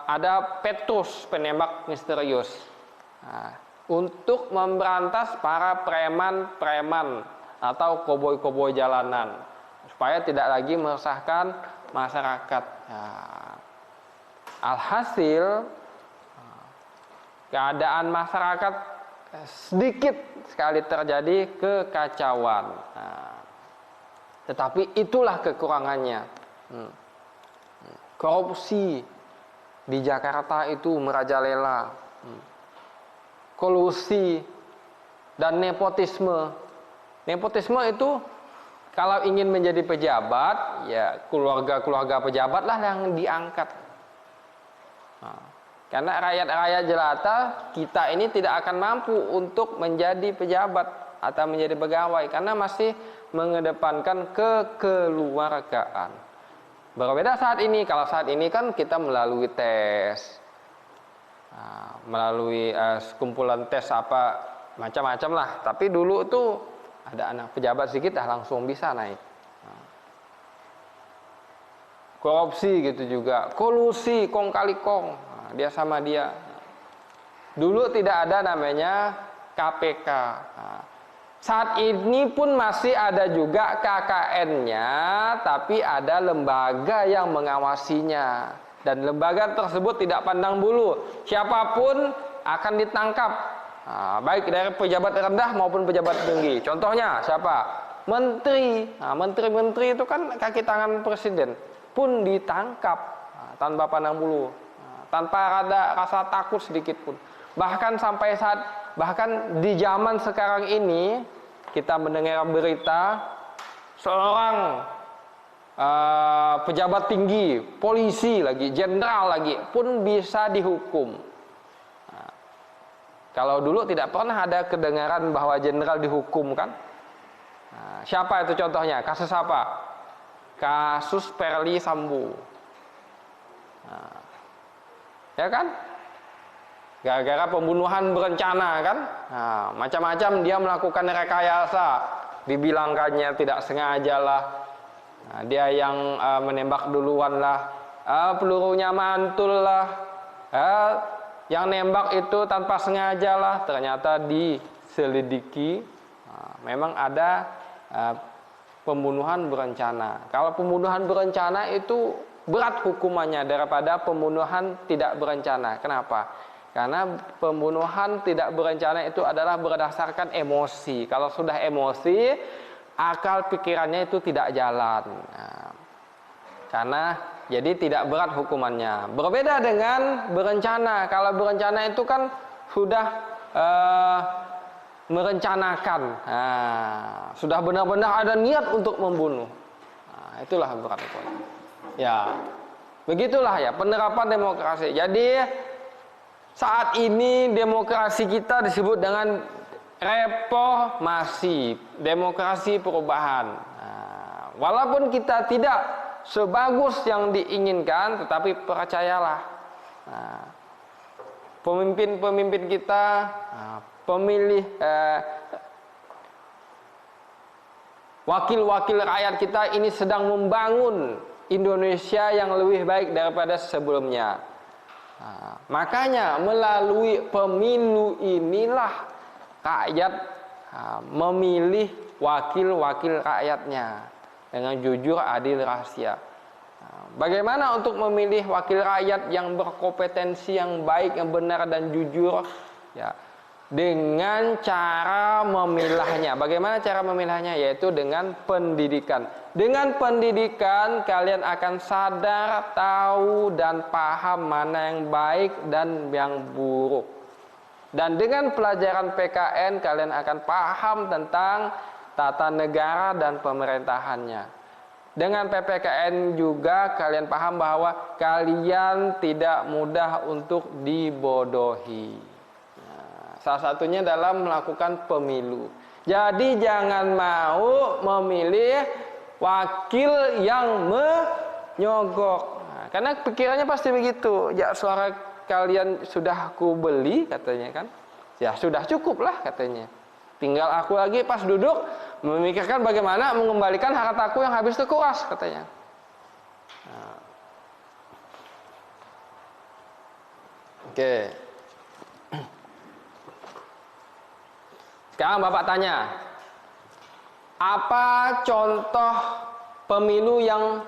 ada Petrus, penembak misterius, untuk memberantas para preman-preman atau koboi-koboi jalanan supaya tidak lagi meresahkan masyarakat. Alhasil keadaan masyarakat sedikit sekali terjadi kekacauan. Tetapi itulah kekurangannya. Korupsi di Jakarta itu merajalela. Kolusi dan nepotisme. Nepotisme itu kalau ingin menjadi pejabat, ya keluarga-keluarga pejabat lah yang diangkat. Karena rakyat-rakyat jelata kita ini tidak akan mampu untuk menjadi pejabat atau menjadi pegawai karena masih mengedepankan kekeluargaan. Berbeda saat ini. Kalau saat ini kan kita melalui tes, melalui kumpulan tes apa macam-macam lah. Tapi dulu tuh ada anak pejabat sedikit dah langsung bisa naik. Korupsi gitu juga, kolusi, kong kali kong, dia sama dia. Dulu tidak ada namanya KPK. Saat ini pun masih ada juga KKN-nya, tapi ada lembaga yang mengawasinya. Dan lembaga tersebut tidak pandang bulu, siapapun akan ditangkap. Baik dari pejabat rendah maupun pejabat tinggi. Contohnya siapa? Menteri. Menteri-menteri itu kan kaki tangan presiden pun ditangkap tanpa pandang bulu, tanpa ada rasa takut sedikit pun. Bahkan bahkan di zaman sekarang ini kita mendengar berita seorang pejabat tinggi, polisi lagi, jenderal lagi pun bisa dihukum. Kalau dulu tidak pernah ada kedengaran bahwa jenderal dihukum kan? Siapa itu contohnya? Kasus apa? Kasus Perli Sambo. Ya kan? Gara-gara pembunuhan berencana kan? Macam-macam dia melakukan rekayasa. Dibilangkannya tidak sengaja lah. Dia yang menembak duluan lah. Pelurunya mantul lah. Yang nembak itu tanpa sengaja lah, ternyata diselidiki memang ada pembunuhan berencana. Kalau pembunuhan berencana itu berat hukumannya daripada pembunuhan tidak berencana. Kenapa? Karena pembunuhan tidak berencana itu adalah berdasarkan emosi. Kalau sudah emosi, akal pikirannya itu tidak jalan. Karena jadi tidak berat hukumannya. Berbeda dengan berencana. Kalau berencana itu kan sudah merencanakan. Sudah benar-benar ada niat untuk membunuh. Itulah berat hukumannya. Ya, begitulah ya penerapan demokrasi. Jadi saat ini demokrasi kita disebut dengan reformasi, demokrasi perubahan. Walaupun kita tidak sebagus yang diinginkan, tetapi percayalah, pemimpin-pemimpin kita, pemilih, wakil-wakil rakyat kita ini sedang membangun Indonesia yang lebih baik daripada sebelumnya. Makanya melalui pemilu inilah rakyat memilih wakil-wakil rakyatnya dengan jujur, adil, rahasia. Bagaimana untuk memilih wakil rakyat yang berkompetensi, yang baik, yang benar dan jujur? Ya, dengan cara memilahnya. Bagaimana cara memilahnya? Yaitu dengan pendidikan. Dengan pendidikan kalian akan sadar, tahu dan paham mana yang baik dan yang buruk. Dan dengan pelajaran PKN kalian akan paham tentang tata negara dan pemerintahannya. Dengan PPKN juga kalian paham bahwa kalian tidak mudah untuk dibodohi. Nah, salah satunya dalam melakukan pemilu. Jadi jangan mau memilih wakil yang menyogok. Nah, karena pikirannya pasti begitu. Ya suara kalian sudah aku beli katanya kan. Ya sudah cukup lah katanya. Tinggal aku lagi pas duduk memikirkan bagaimana mengembalikan hartaku yang habis terkuras katanya. Nah. Oke. Sekarang Bapak tanya, apa contoh pemilu yang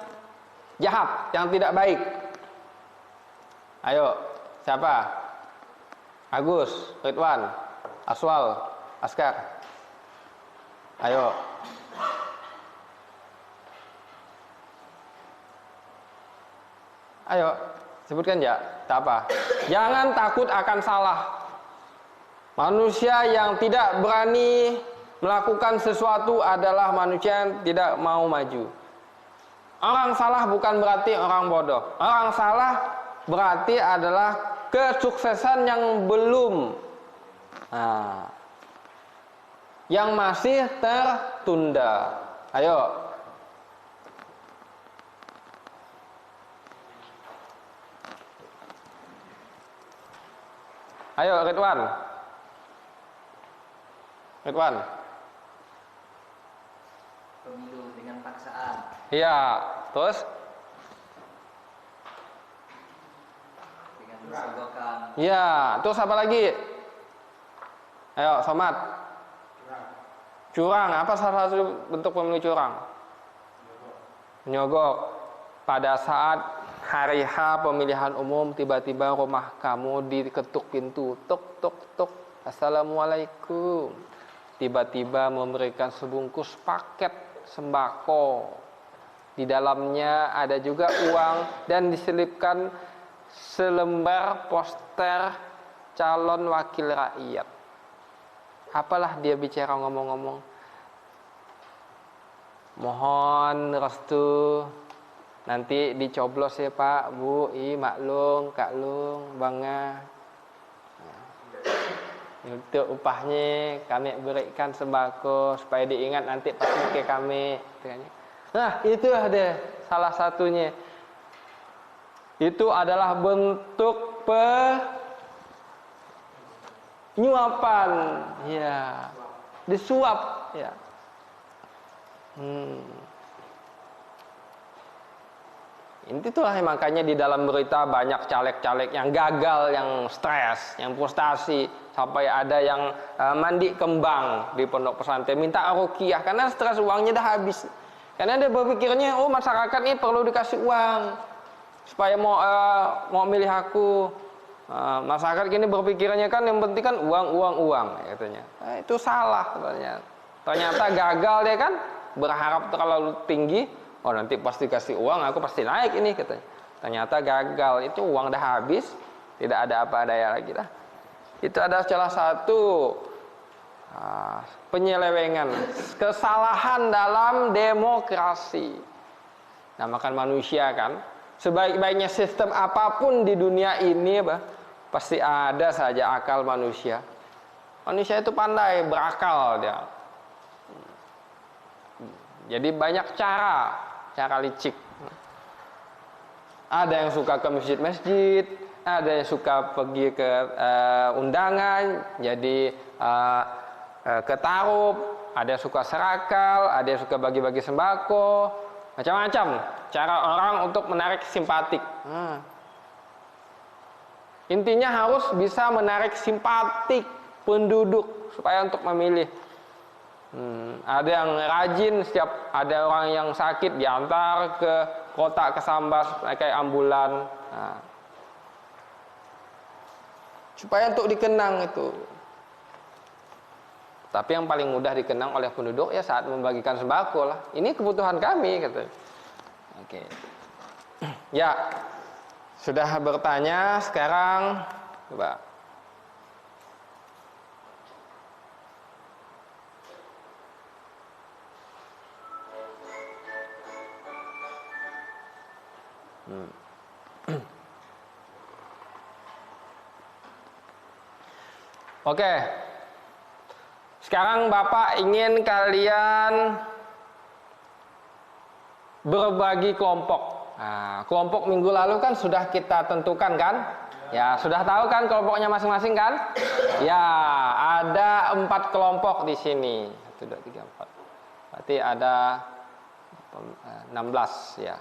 jahat, yang tidak baik? Ayo, siapa? Agus, Ridwan, Aswal, Askar. Ayo. Ayo, sebutkan ya, apa? Jangan takut akan salah. Manusia yang tidak berani melakukan sesuatu adalah manusia yang tidak mau maju. Orang salah bukan berarti orang bodoh. Orang salah berarti adalah kesuksesan yang belum, yang masih tertunda. Ayo. Ayo Ridwan. Ridwan. Pemilu dengan paksaan. Iya, terus? Dengan disogokkan. Iya, terus apa lagi? Ayo, Somad. Curang, apa salah satu bentuk pemilu curang? Menyogok. Pada saat hari H pemilihan umum, tiba-tiba rumah kamu diketuk pintu, tok tok tok, assalamualaikum. Tiba-tiba memberikan sebungkus paket sembako. Di dalamnya ada juga uang dan diselipkan selembar poster calon wakil rakyat. Apalah dia bicara ngomong-ngomong? Mohon restu, nanti dicoblos ya Pak, Bu, Mak Lung, Kak Lung, Bangga. Untuk upahnya kami berikan sembako supaya diingat nanti pas muka kami. Nah, itu ada salah satunya. Itu adalah bentuk penyuapan, ya, disuap, ya. Itulah makanya di dalam berita banyak caleg-caleg yang gagal, yang stres, yang frustasi, sampai ada yang mandi kembang di pondok pesantren minta ruqyah karena stres, uangnya dah habis. Karena dia berpikirnya, oh masyarakat ini perlu dikasih uang supaya mau milih aku. Masyarakat gini berpikirnya kan yang penting kan uang katanya. Itu salah katanya. Ternyata gagal dia kan, berharap terlalu tinggi. Oh nanti pasti kasih uang, aku pasti naik ini katanya. Ternyata gagal, itu uang dah habis, tidak ada apa daya lagi dah. Itu adalah salah satu penyelewengan, kesalahan dalam demokrasi. Namakan manusia kan, sebaik-baiknya sistem apapun di dunia ini, pasti ada saja akal manusia. Manusia itu pandai, berakal dia. Jadi banyak cara licik. Ada yang suka ke masjid-masjid, ada yang suka pergi ke undangan, jadi ke tarup, ada yang suka serakal, ada yang suka bagi-bagi sembako, macam-macam cara orang untuk menarik simpatik. Intinya harus bisa menarik simpatik penduduk supaya untuk memilih. Ada yang rajin, setiap ada orang yang sakit diantar ke kota, ke Sambas kayak ambulan, supaya untuk dikenang itu. Tapi yang paling mudah dikenang oleh penduduk ya saat membagikan sembako lah. Ini kebutuhan kami kata. Oke. Ya, sudah bertanya, sekarang coba. Oke. Sekarang Bapak ingin kalian berbagi kelompok. Nah, kelompok minggu lalu kan sudah kita tentukan kan? Ya, sudah tahu kan kelompoknya masing-masing kan? Ya, ada 4 kelompok di sini. 1, 2, 3, 4. Berarti ada 16 ya.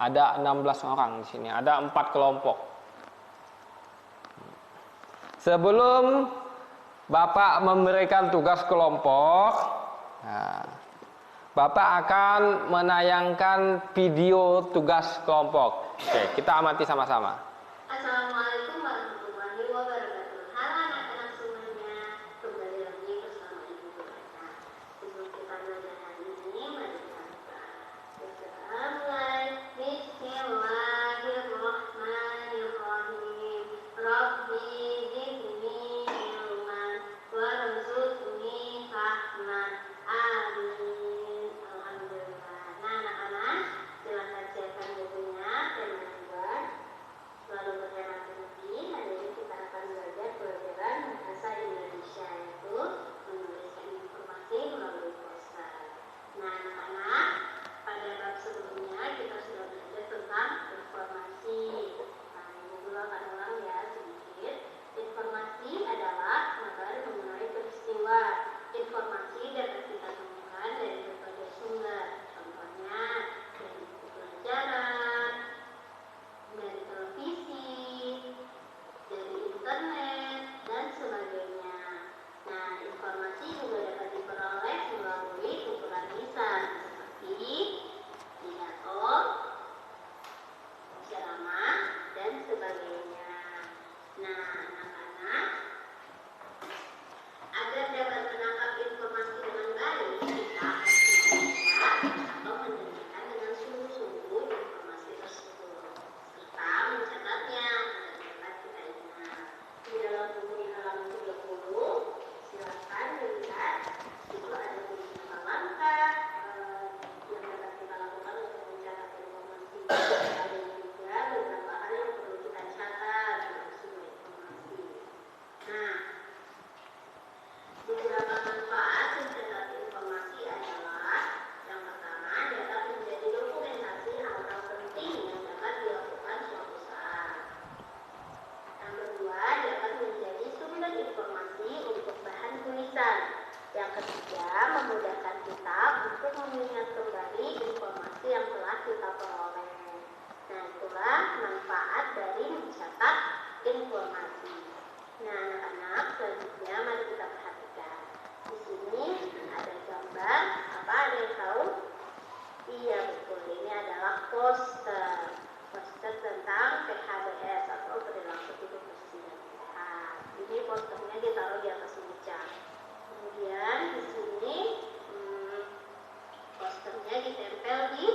Ada 16 orang di sini. Ada 4 kelompok. Sebelum Bapak memberikan tugas kelompok, nah, Bapak akan menayangkan video tugas kelompok. Oke, kita amati sama-sama. Assalamualaikum warahmatullahi wabarakatuh. Halo anak-anak semuanya, kembali lagi bersama Ibu Berkata. Sebelum kita belajar hari ini, mari kita berdoa. Kita mulai. Bismillahirrahmanirrahim. Rabbi zidni ilman warzuqni fahman. Amin. Alhamdulillah. Nah, anak-anak, silakan siapkan bukunya dan membuat. Lalu berhemat hati, hari ini kita akan belajar pelajaran bahasa Indonesia, yaitu menuliskan informasi melalui poster. Nah, anak-anak, pada bab sebelumnya kita sudah belajar tentang informasi. Nah, ini dulu akan ulang ya sedikit. Informasi adalah kabar mengenai peristiwa. Informasi dapat kita temukan dari berbagai sumber. Contohnya dari buku pelajaran, dari televisi, dari internet, dan sebagainya. Nah, informasi juga dapat diperoleh melalui ukuran lisan seperti pidato, ceramah, dan sebagainya. Nah, anak-anak, agar dapat menangkap informasi dengan baik, kita harus membaca atau mendengarkan dengan sungguh-sungguh informasi tersebut, serta mencatatnya agar dapat kita ingat. Di dalam buku di halaman 30, silakan melihat itu ada beberapa langkah yang dapat kita lakukan untuk mencatat informasi. Ada juga beberapa hal yang perlu kita catat dalam sebuah informasi. Nah, beberapa manfaat mencatat informasi adalah yang pertama, dapat menjadi dokumentasi hal-hal penting yang dapat dilakukan suatu saat. Yang kedua, dapat menjadi sumber informasi untuk bahan tulisan. Yang ketiga, memudahkan kita untuk mengingat kembali informasi yang telah kita peroleh. Nah, itulah manfaat dari mencatat informasi. Nah, anak-anak, selanjutnya mari kita perhatikan. Di sini ada gambar. Apa, ada yang tahu? Iya, betul. Ini adalah poster. Poster tentang PHBS atau perilaku hidup bersih dan sehat. Ini posternya ditaruh di atas meja. Kemudian di sini posternya ditempel di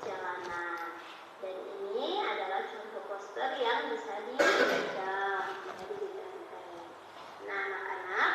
jalanan. Dan ini adalah contoh poster yang bisa dipajang, jadi ditempel. Nah, anak-anak,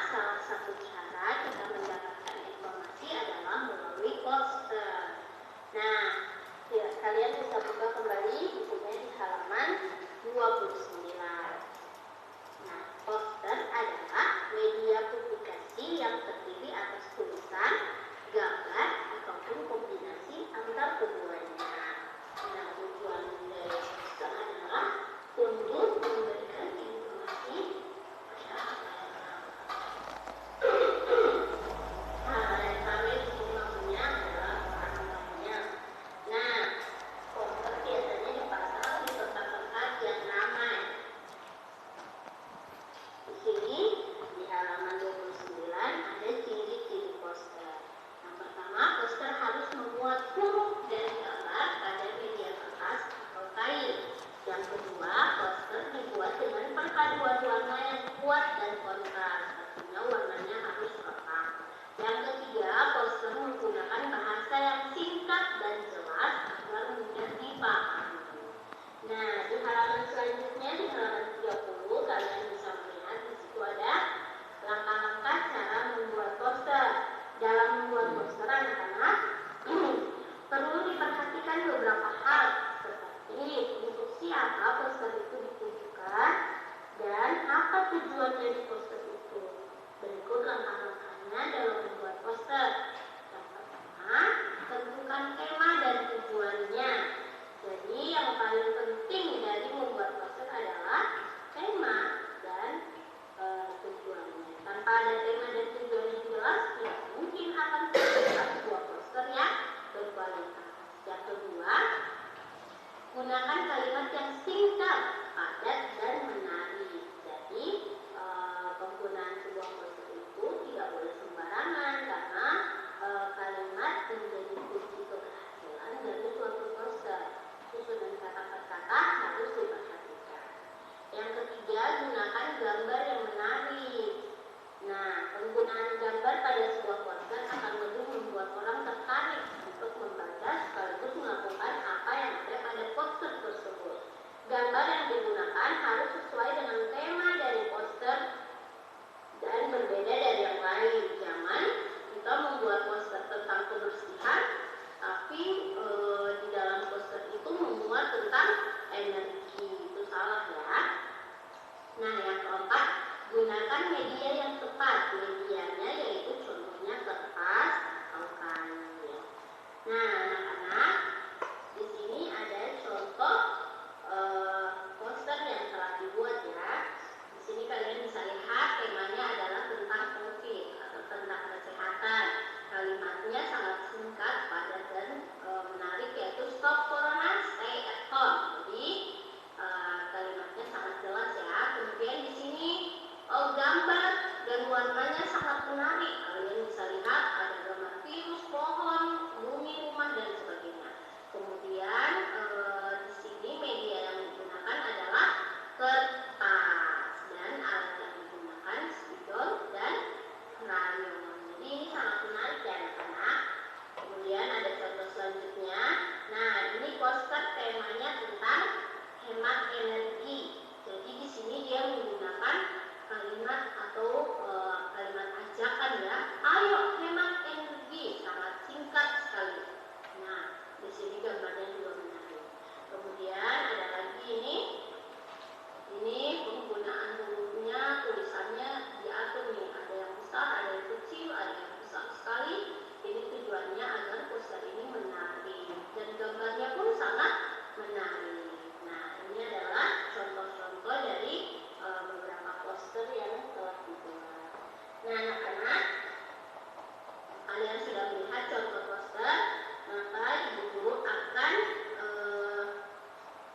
poster, maka ibu guru akan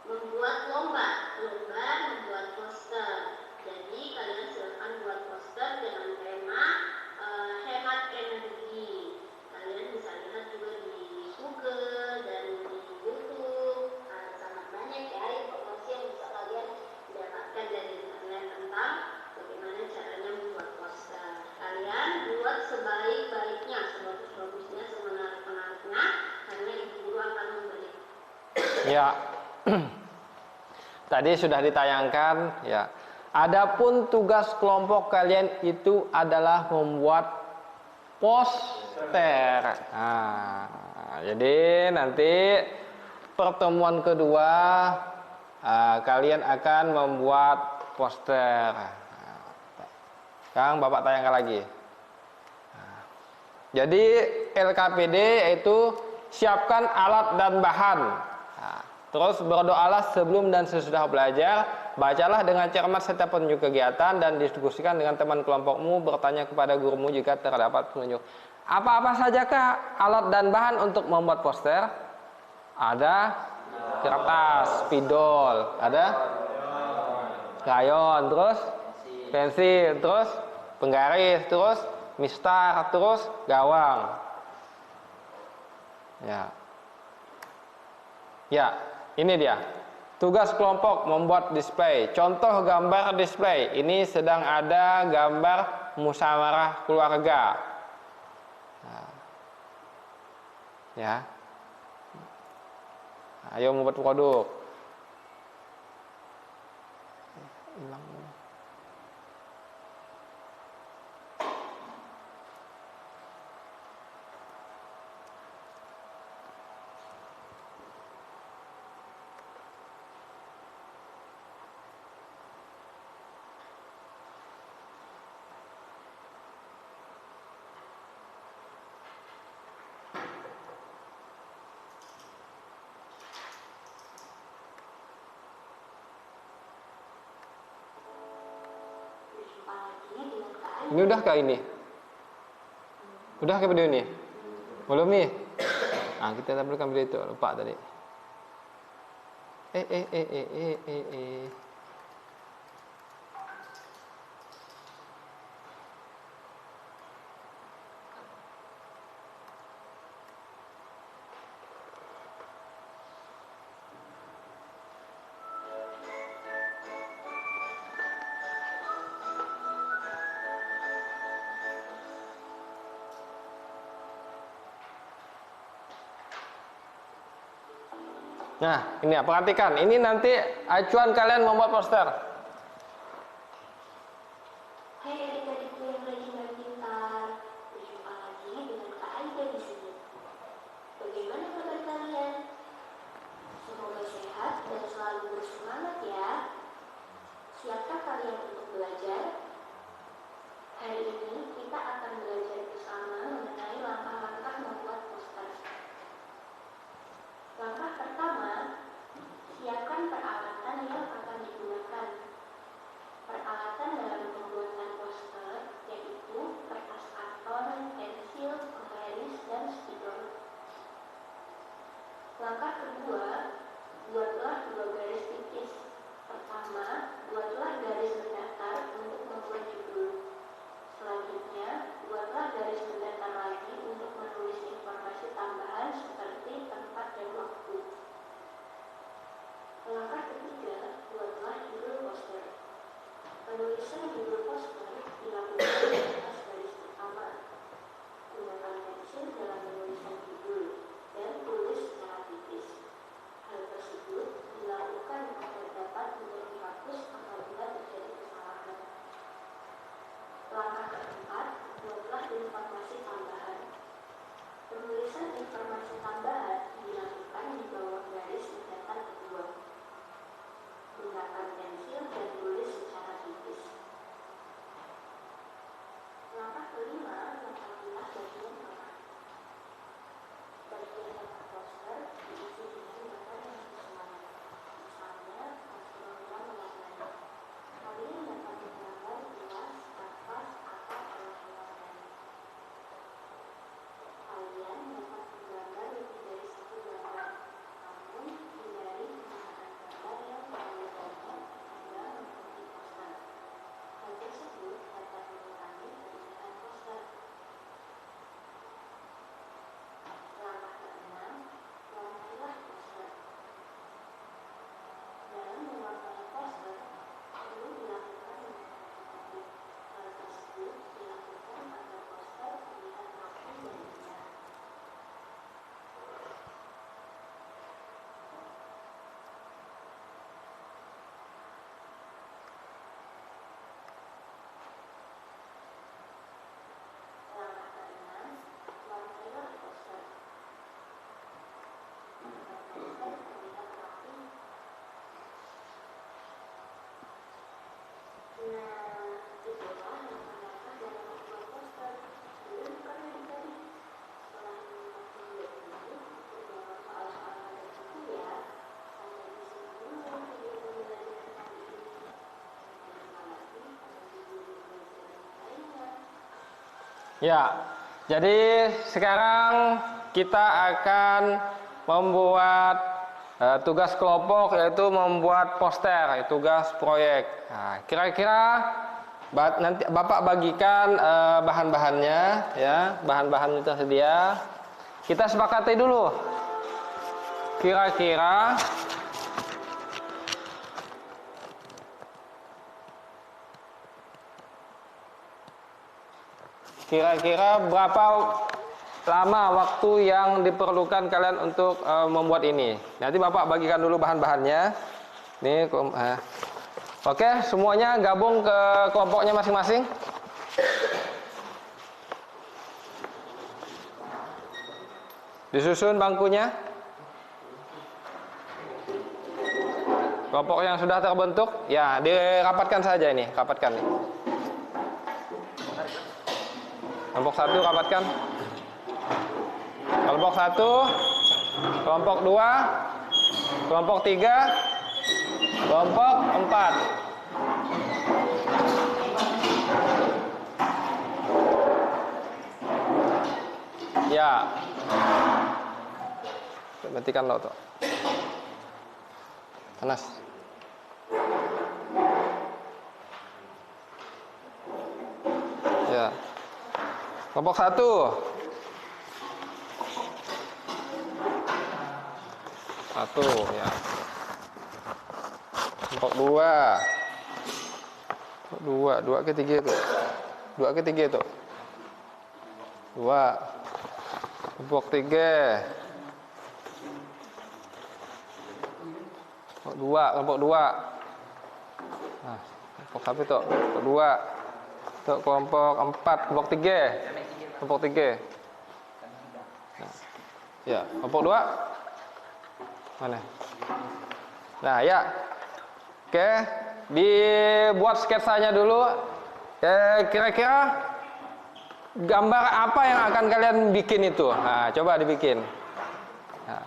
membuat lomba membuat poster. Jadi kalian silakan buat poster dengan tema hemat energi. Kalian bisa lihat juga di Google dan di YouTube. Sangat banyak ya informasi yang bisa kalian dapatkan dari internet tentang bagaimana caranya membuat poster. Kalian buat sebaik-baiknya, sebagus-bagusnya, semenarik-menariknya, karena ibu guru akan memberi. Ya. Tadi sudah ditayangkan ya. Adapun tugas kelompok kalian itu adalah membuat poster. Nah, jadi nanti pertemuan kedua kalian akan membuat poster. Sekarang Bapak tayangkan lagi. Jadi LKPD yaitu siapkan alat dan bahan. Terus berdoalah sebelum dan sesudah belajar, bacalah dengan cermat setiap petunjuk kegiatan dan diskusikan dengan teman kelompokmu, bertanya kepada gurumu jika terdapat petunjuk. Apa-apa sajakah alat dan bahan untuk membuat poster? Ada kertas, spidol, ada krayon, terus pensil, terus penggaris, terus mistar, terus gawang. Ya, ini dia. Tugas kelompok membuat display. Contoh gambar display. Ini sedang ada gambar musyawarah keluarga. Ya. Ayo membuat produk. Ini udah kah ini? Udah ke video ini? Belum nih? Nah, kita tampilkan video itu. Lupa tadi. Nah, ini ya, perhatikan. Ini nanti acuan kalian membuat poster. Hai adik-adikku yang rajin dan pintar, berjumpa lagi dengan Kak Aida di sini. Bagaimana kabar kalian? Semoga sehat dan selalu bersemangat ya. Siapkah kalian untuk belajar? Hari ini kita akan belajar bersama mengenai langkah-langkah membuat poster. Langkah pertama, siapkan peralatan yang akan digunakan. Peralatan dalam pembuatan poster yaitu kertas karton, pensil, penggaris, dan spidol. Langkah kedua, buatlah dua garis tipis. Pertama, buatlah garis mendatar untuk membuat judul. Selanjutnya, buatlah garis mendatar lagi untuk menulis informasi tambahan seperti tempat dan waktu. Langkah ketiga, buatlah judul poster. Penulisan judul poster dilakukan di atas garis pertama. Gunakan pensil dalam penulisan judul dan tulis secara tipis. Hal tersebut dilakukan agar dapat mudah dihapus apabila terjadi kesalahan. Langkah keempat, buatlah informasi tambahan. Penulisan informasi tambahan dilakukan di bawah garis mendatar kedua. Gunakan pensil dan tulis secara tipis. Langkah kelima, lengkapilah bagian tengah. Bagian tengah poster diisi dengan gambar yang sesuai. Misalnya, astronom mewarnai. Kalian dapat menggambar gelas, kapas, atau hewan-hewan. Kalian dapat menggambar Ya, jadi sekarang kita akan membuat tugas kelompok, yaitu membuat poster, tugas proyek. Nah, kira-kira nanti Bapak bagikan bahan-bahannya, ya, bahan-bahan itu tersedia. Kita sepakati dulu. Kira-kira berapa lama waktu yang diperlukan kalian untuk membuat ini? Nanti Bapak bagikan dulu bahan-bahannya. Nih, oke, semuanya gabung ke kelompoknya masing-masing. Disusun bangkunya. Kelompok yang sudah terbentuk, ya dirapatkan saja ini, rapatkan. Kelompok 1 rapatkan. Kelompok 1, kelompok 2, kelompok 3, kelompok 4. Ya. Matikan lo tuh. Panas. Ya. Kelompok 1. 1, ya. Kelompok 2. 2 ke 3 itu. 2 ke 3 itu. 2. Kelompok 3. Kelompok 2. Nah, kelompok apa itu? Kelompok 2. Untuk kelompok 4, kelompok 3. Kelompok 3. Nah, ya, kelompok 2. Mana? Nah, ya. Oke, dibuat sketsanya dulu. Kira-kira gambar apa yang akan kalian bikin itu? Nah, coba dibikin. Nah,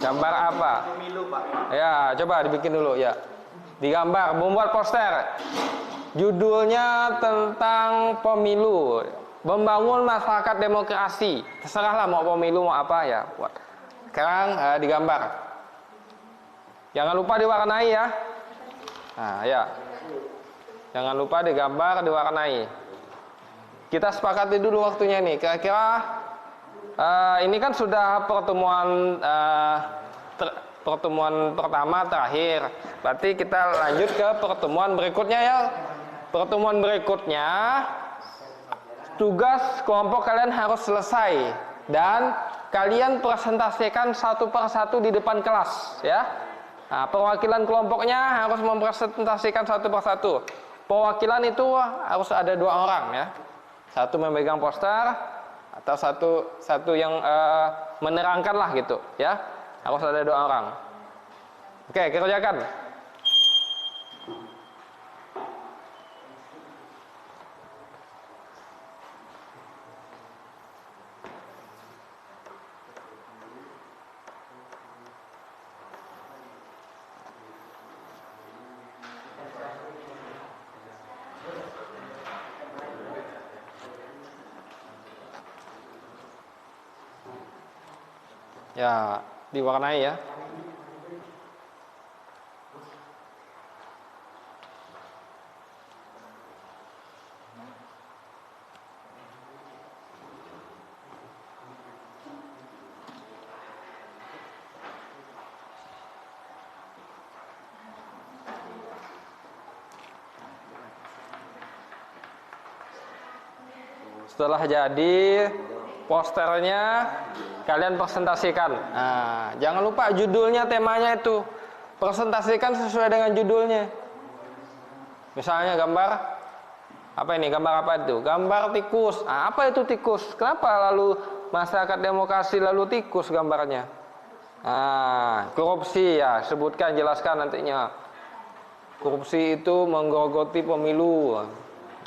gambar apa? Pemilu, Pak. Ya, coba dibikin dulu ya. Digambar, membuat poster. Judulnya tentang pemilu, membangun masyarakat demokrasi. Terserahlah mau pemilu mau apa ya, buat. Sekarang digambar. Jangan lupa diwarnai ya. Nah, ya. Jangan lupa digambar, diwarnai. Kita sepakati dulu waktunya nih. Kira-kira ini kan sudah pertemuan pertemuan pertama terakhir. Berarti kita lanjut ke pertemuan berikutnya ya. Pertemuan berikutnya tugas kelompok kalian harus selesai dan kalian presentasikan satu per satu di depan kelas ya. Nah, perwakilan kelompoknya harus mempresentasikan satu per satu. Perwakilan itu harus ada 2 orang ya. Satu memegang poster atau satu yang menerangkan lah gitu ya. Harus ada 2 orang. Oke, kita kerjakan. Ya, diwarnai ya. Setelah jadi posternya kalian presentasikan. Nah, jangan lupa judulnya, temanya itu presentasikan sesuai dengan judulnya. Misalnya gambar apa ini? Gambar apa itu? Gambar tikus. Nah, apa itu tikus? Kenapa lalu masyarakat demokrasi lalu tikus gambarnya? Nah, korupsi ya, sebutkan, jelaskan nantinya. Korupsi itu menggerogoti pemilu.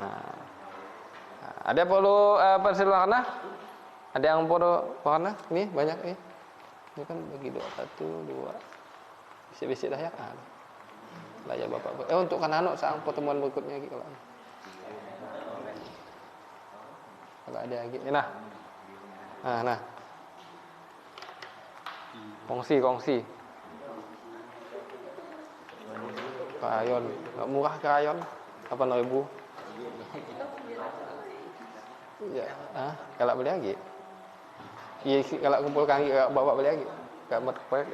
Nah, ada perlu pensil warna? Ada yang perlu warna? Ini banyak ini. Ini kan bagi 2, 1, 2. Bisik-bisik dah ya. Lah ya Bapak. Untuk kan anu sang pertemuan berikutnya gitu kalau. Kalau ada lagi. Nah. Nah. Kongsi. Krayon. Nggak murah krayon. 8.000. Ya, kalau beli lagi. Iya, kalau kumpulkan lagi, bawa beli lagi. Enggak buat proyek.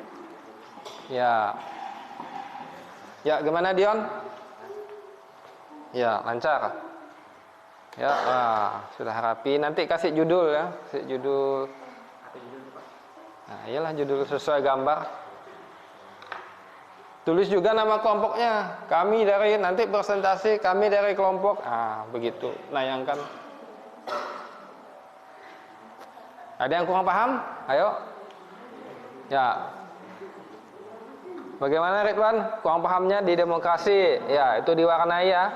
Ya. Ya, gimana Dion? Ya, lancar. Ya, sudah rapi. Nanti kasih judul ya, kasih judul. Nah, iyalah judul sesuai gambar. Tulis juga nama kelompoknya. Kami dari nanti presentasi kami dari kelompok. Begitu. Nayangkan. Ada yang kurang paham? Ayo. Ya. Bagaimana Ridwan? Kurang pahamnya di demokrasi? Ya, itu diwarnai ya.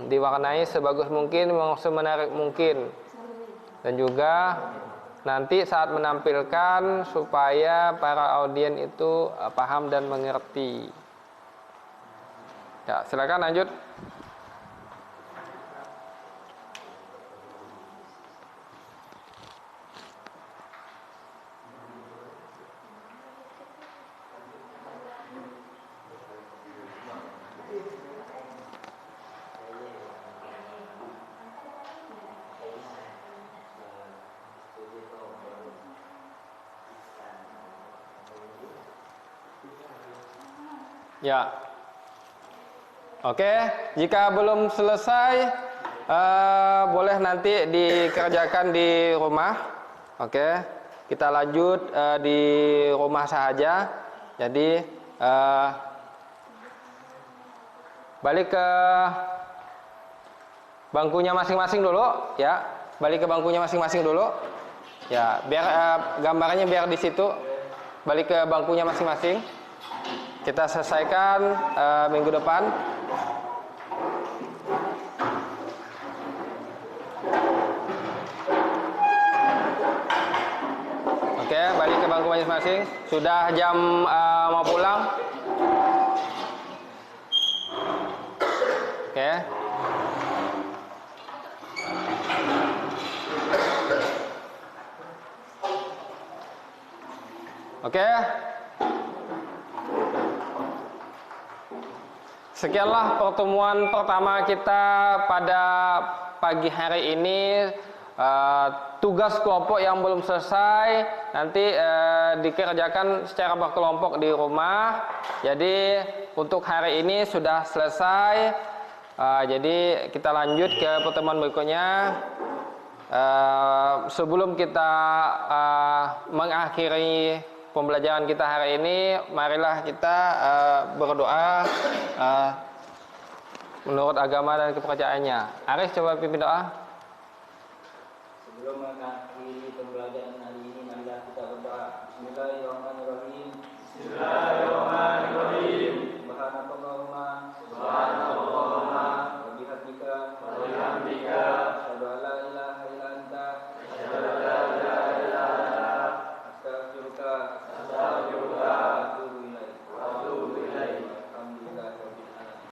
Diwarnai sebagus mungkin, semenarik mungkin. Dan juga nanti saat menampilkan supaya para audien itu paham dan mengerti. Ya, silakan lanjut. Ya. Oke, jika belum selesai boleh nanti dikerjakan di rumah. Oke. Kita lanjut di rumah saja. Jadi balik ke bangkunya masing-masing dulu ya. Balik ke bangkunya masing-masing dulu. Ya, biar gambarnya biar di situ. Balik ke bangkunya masing-masing. Kita selesaikan minggu depan. Oke, balik ke bangku masing-masing. Sudah jam mau pulang. Oke. Oke. Sekianlah pertemuan pertama kita pada pagi hari ini. Tugas kelompok yang belum selesai nanti dikerjakan secara berkelompok di rumah. Jadi untuk hari ini sudah selesai. Jadi kita lanjut ke pertemuan berikutnya. Sebelum kita mengakhiri pembelajaran kita hari ini, marilah kita berdoa menurut agama dan kepercayaannya. Arif, coba pimpin doa. Sebelum mengakhiri pembelajaran hari ini, marilah kita berdoa. Bismillahirrahmanirrahim. Bismillahirrahmanirrahim. Subhanallahumma. Subhanallahumma. Wa bihamdika. Wa bihamdika. Asyhadu an la ilaha illa anta. Asyhadu an la ilaha illa anta. Astaghfiruka. Astaghfiruka. Wa atubu ilaik. Wa atubu ilaik. Alhamdulillahirabbil alamin.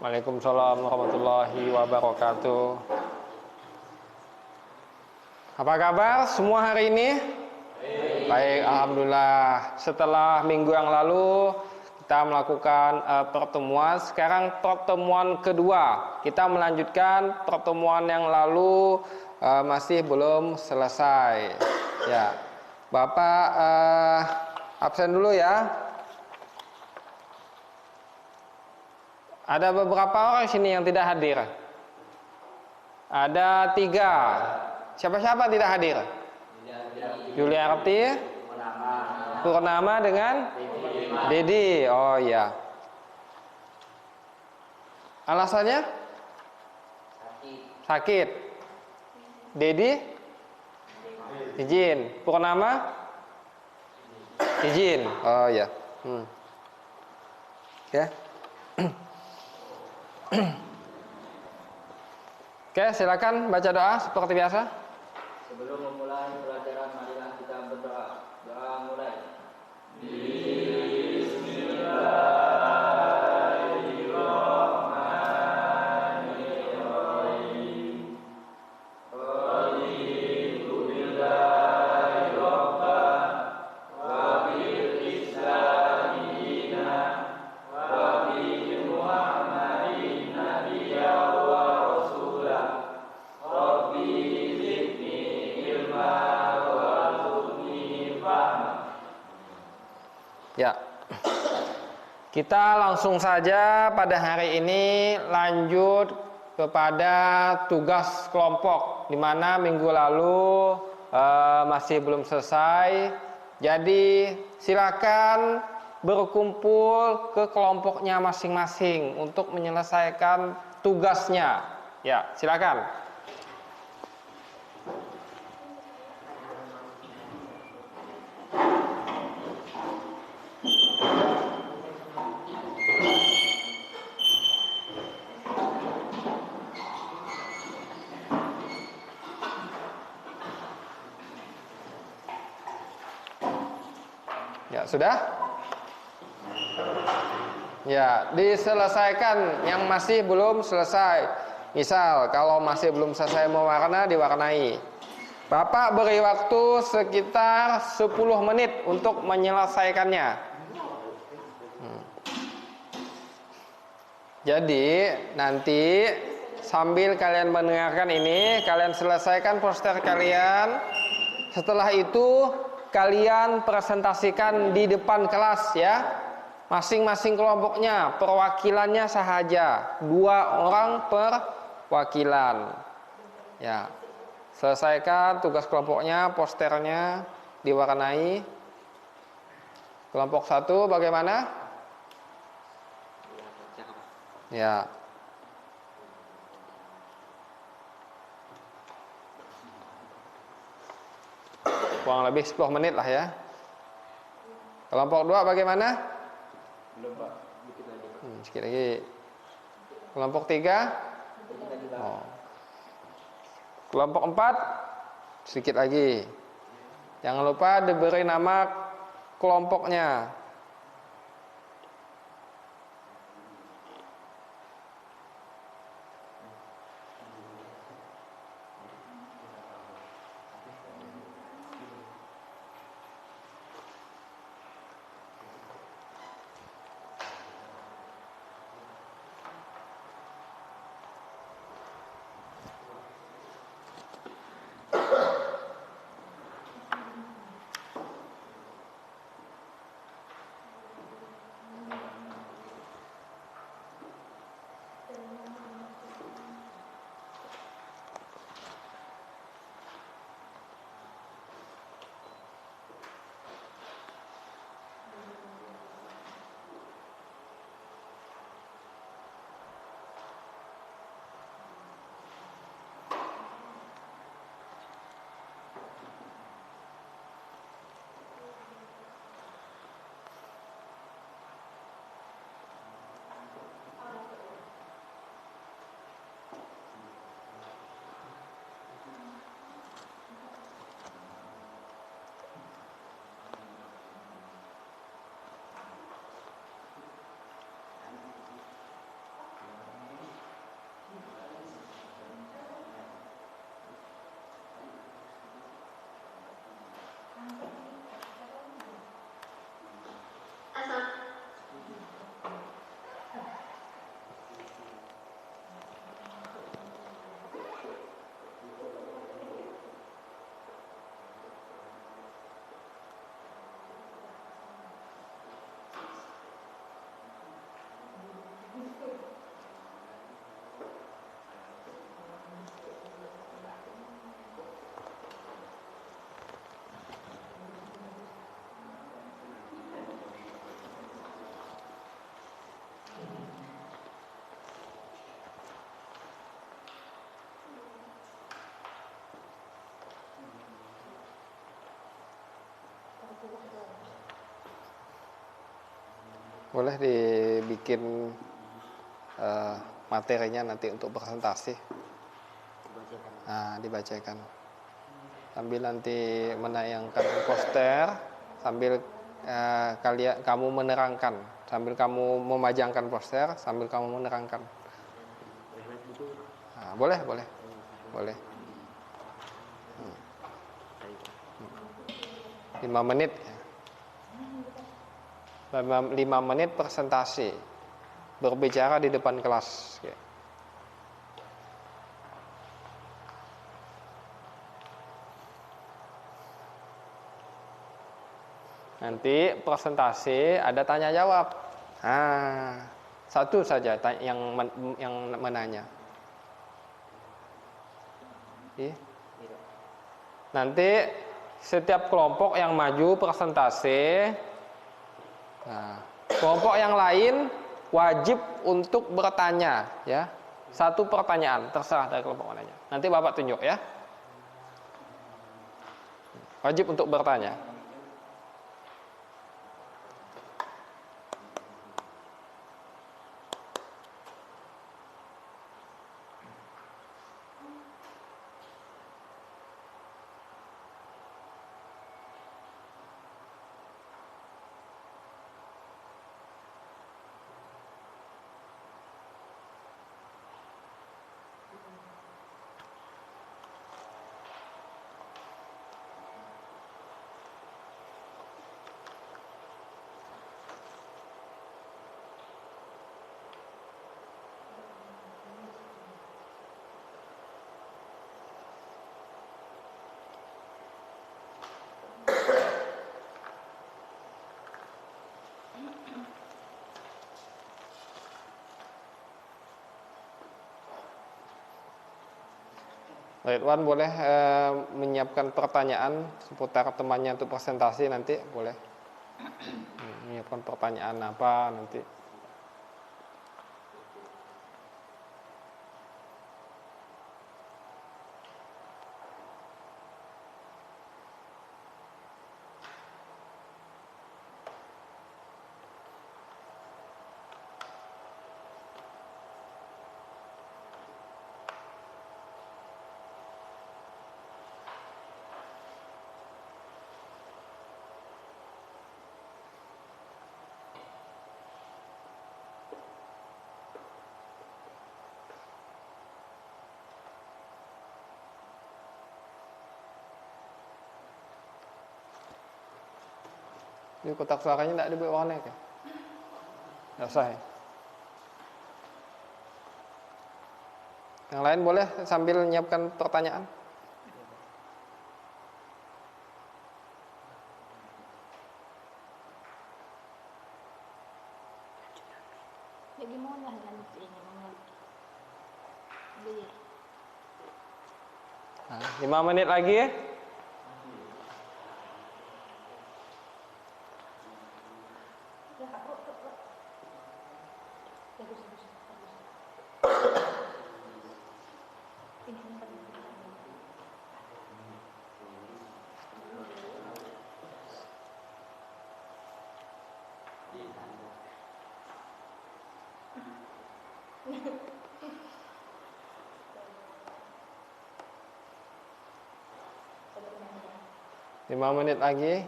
Waalaikumsalam warahmatullahi wabarakatuh. Apa kabar semua hari ini? Baik, alhamdulillah. Setelah minggu yang lalu kita melakukan pertemuan. Sekarang pertemuan kedua. Kita melanjutkan pertemuan yang lalu masih belum selesai. Ya, Bapak absen dulu ya. Ada beberapa orang sini yang tidak hadir. Ada 3. Siapa-siapa tidak hadir? Julia Arti, Purnama dengan Dedi. Oh iya. Alasannya? Sakit. Dedi? Izin. Purnama? Izin. Oh iya. Oke. Oke, silakan baca doa seperti biasa. Sebelum memulai pelajaran, marilah kita berdoa. Doa mulai. Ya. Kita langsung saja pada hari ini lanjut kepada tugas kelompok, di mana minggu lalu masih belum selesai. Jadi silakan berkumpul ke kelompoknya masing-masing untuk menyelesaikan tugasnya. Ya, silakan. Ya, sudah? Ya, diselesaikan yang masih belum selesai. Misal, kalau masih belum selesai mewarna, diwarnai. Bapak beri waktu sekitar 10 menit untuk menyelesaikannya. Jadi, nanti sambil kalian mendengarkan ini, kalian selesaikan poster kalian. Setelah itu, kalian presentasikan di depan kelas ya. Masing-masing kelompoknya, perwakilannya sahaja, 2 orang per wakilan. Ya. Selesaikan tugas kelompoknya, posternya diwarnai. Kelompok 1 bagaimana? Ya. Kurang lebih 10 menit lah ya. Kelompok 2 bagaimana? Belum, Pak. Dikit lagi, Pak. Sedikit lagi. Kelompok 3? Dikit lagi, Pak. Oh. Kelompok 4? Sedikit lagi. Jangan lupa diberi nama kelompoknya. Boleh dibikin materinya nanti untuk presentasi. Nah, dibacakan. Sambil nanti menayangkan poster, sambil kamu menerangkan, sambil kamu memajangkan poster, sambil kamu menerangkan. Nah, boleh. 5 menit. 5 menit presentasi, berbicara di depan kelas. Nanti presentasi ada tanya jawab. Nah, satu saja yang menanya. Nanti setiap kelompok yang maju presentasi, nah, kelompok yang lain wajib untuk bertanya, ya. 1 pertanyaan, terserah dari kelompok mananya. Nanti Bapak tunjuk, ya. Wajib untuk bertanya. Ridwan boleh menyiapkan pertanyaan seputar temannya untuk presentasi nanti, boleh menyiapkan pertanyaan apa nanti. Ini kotak suaranya tidak dibuat warna ya? Nggak usah ya? Yang lain boleh sambil menyiapkan pertanyaan. Ya gimana nanti ini beli. 5 menit lagi ya. Lima menit lagi.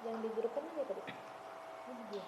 Yang di grup kan ya tadi. Ini dia.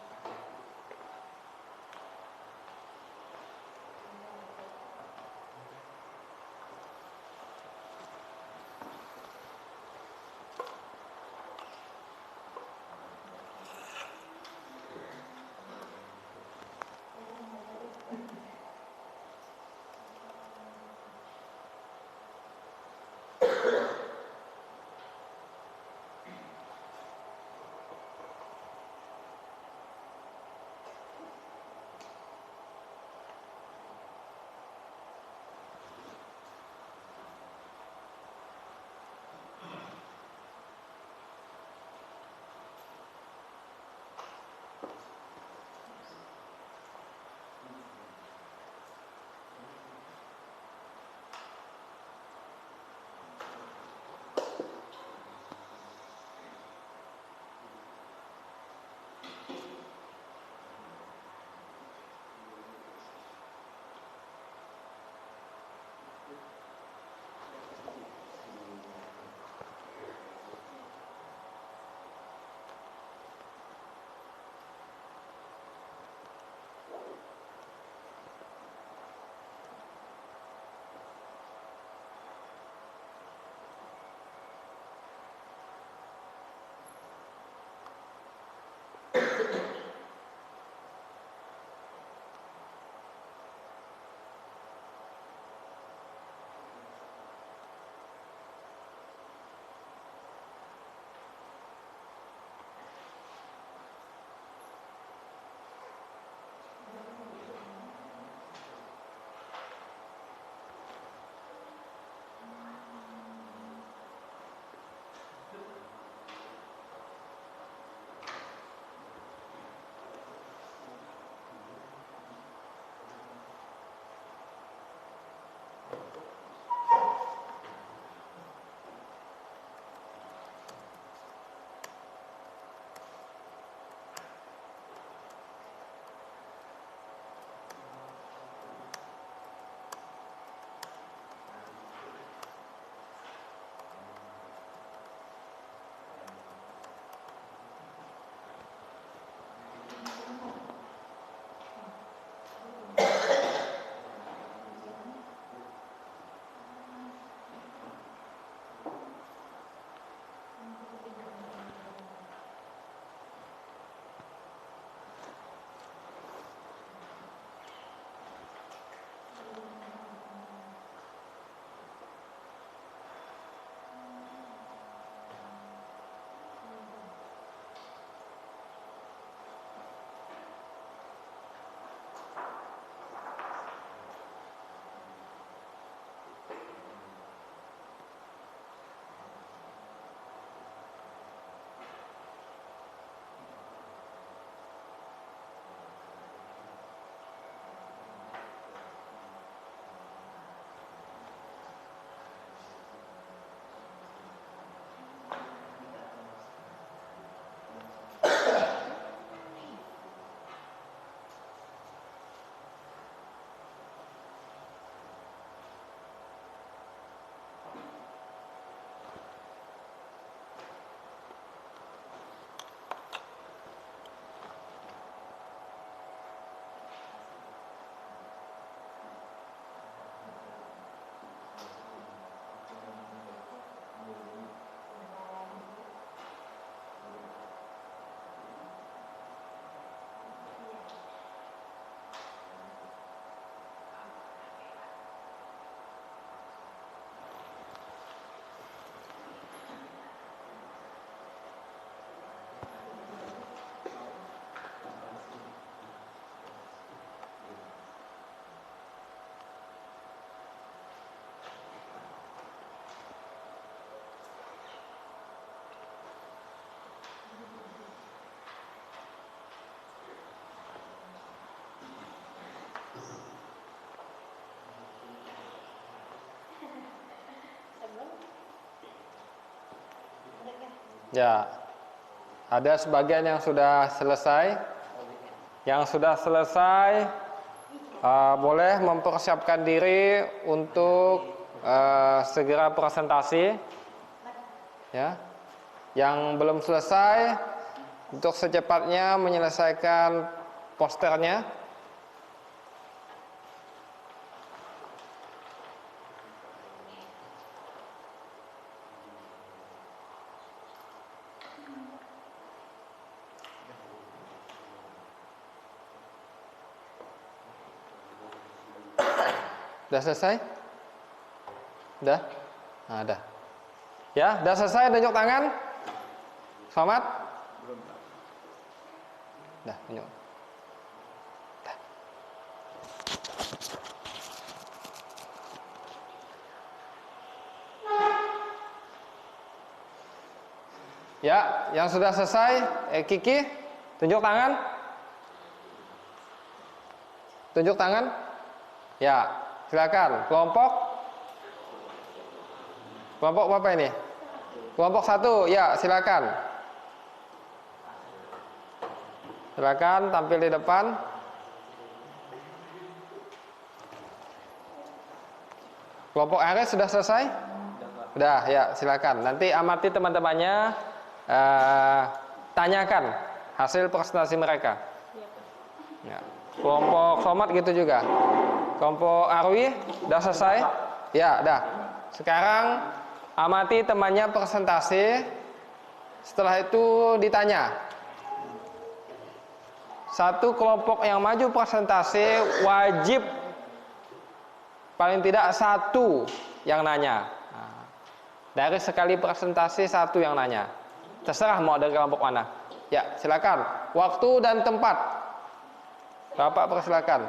Ya, ada sebagian yang sudah selesai. Yang sudah selesai boleh mempersiapkan diri untuk segera presentasi. Ya, yang belum selesai untuk secepatnya menyelesaikan posternya. Udah selesai? Udah? Nah, udah. Ya, udah selesai, tunjuk tangan. Selamat. Udah, tunjuk. Udah. Ya, yang sudah selesai, Kiki, tunjuk tangan. Tunjuk tangan. Ya, silakan. Kelompok apa ini? Kelompok 1, ya silakan. Silakan tampil di depan. Kelompok Ares sudah selesai? Sudah, ya silakan. Nanti amati teman-temannya, tanyakan hasil presentasi mereka. Ya. Kelompok Somat gitu juga. Kelompok Arwi sudah selesai? Ya, dah. Sekarang amati temannya presentasi. Setelah itu ditanya. Satu kelompok yang maju presentasi wajib paling tidak satu yang nanya. Nah, dari sekali presentasi satu yang nanya. Terserah mau dari kelompok mana. Ya, silakan. Waktu dan tempat. Bapak persilakan.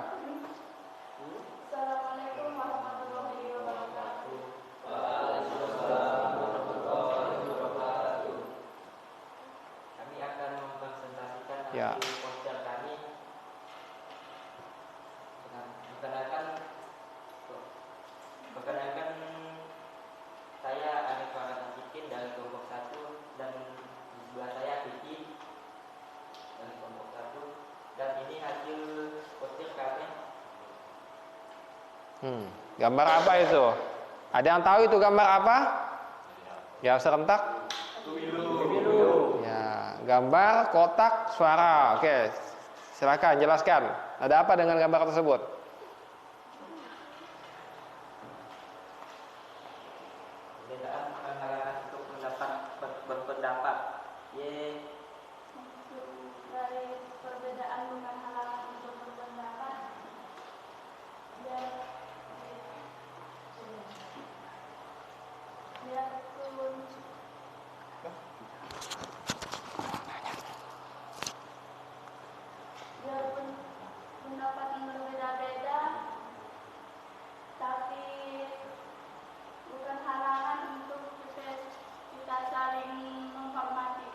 Assalamualaikum warahmatullahi wabarakatuh. Kami akan mempresentasikan Ya. hasil poster kami. Perkenalkan saya Anif Farhan Asikin dari kelompok 1 dan di sebelah saya Vicky dari kelompok 1 dan ini hasil poster kami. Gambar apa itu? Ada yang tahu itu gambar apa? Ya, serentak. Ya, gambar kotak suara. Oke, silakan jelaskan. Ada apa dengan gambar tersebut? Perbedaan pengalaman untuk berpendapat. Maksud dari perbedaan bukan halangan untuk berpendapat. Biarpun pendapat yang berbeda-beda, tapi bukan halangan untuk kita saling menghormati.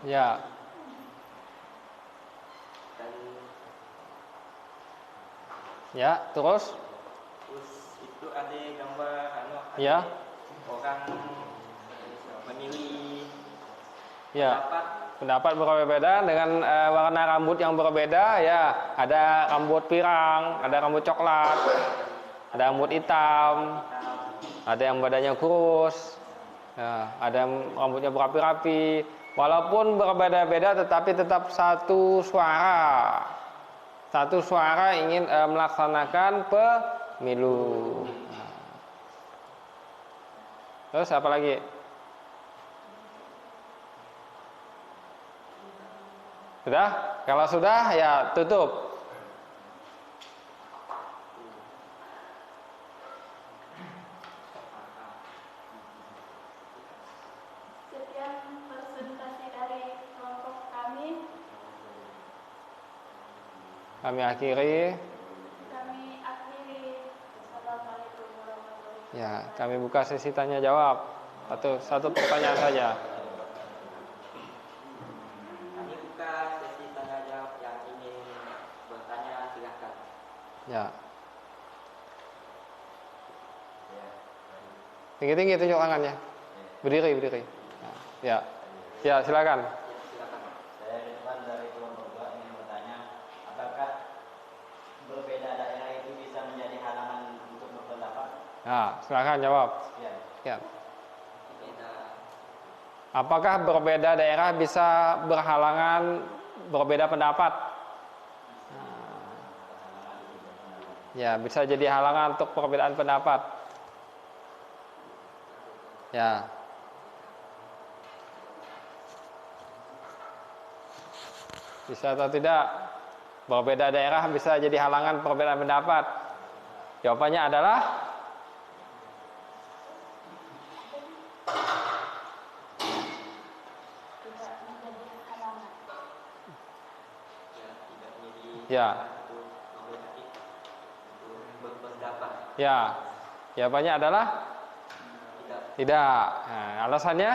Ya. Dan Ya, terus? itu ada gambar Ya. orang memilih Ya. pendapat. Pendapat berbeda dengan warna rambut yang berbeda, ya. Ada rambut pirang, ada rambut coklat, ada rambut hitam, ada yang badannya kurus, ya, ada yang rambutnya berapi-rapi. Walaupun berbeda-beda, tetapi tetap satu suara. Satu suara ingin melaksanakan pemilu. Terus apa lagi? Sudah? Kalau sudah, ya tutup. Sekian presentasi dari kelompok kami. Kami akhiri. Assalamualaikum warahmatullahi wabarakatuh. Ya, kami buka sesi tanya jawab. Satu pertanyaan saja. Kami buka sesi tanya jawab, yang ingin bertanya silakan. Ya. Tinggi-tinggi tunjuk tangannya. Berdiri. Ya. Ya, silakan. Silakan. Saya Ridwan dari kelompok 2 ingin bertanya, apakah berbeda daerah itu bisa menjadi halangan untuk berpendapat? Nah, silakan jawab. Sekian. Ya. Apakah berbeda daerah bisa berhalangan berbeda pendapat? Ya, bisa jadi halangan untuk perbedaan pendapat. Ya. Bisa atau tidak? Berbeda daerah bisa jadi halangan perbedaan pendapat. Jawabannya adalah ya. Ya. Jawabannya adalah tidak. Nah, alasannya?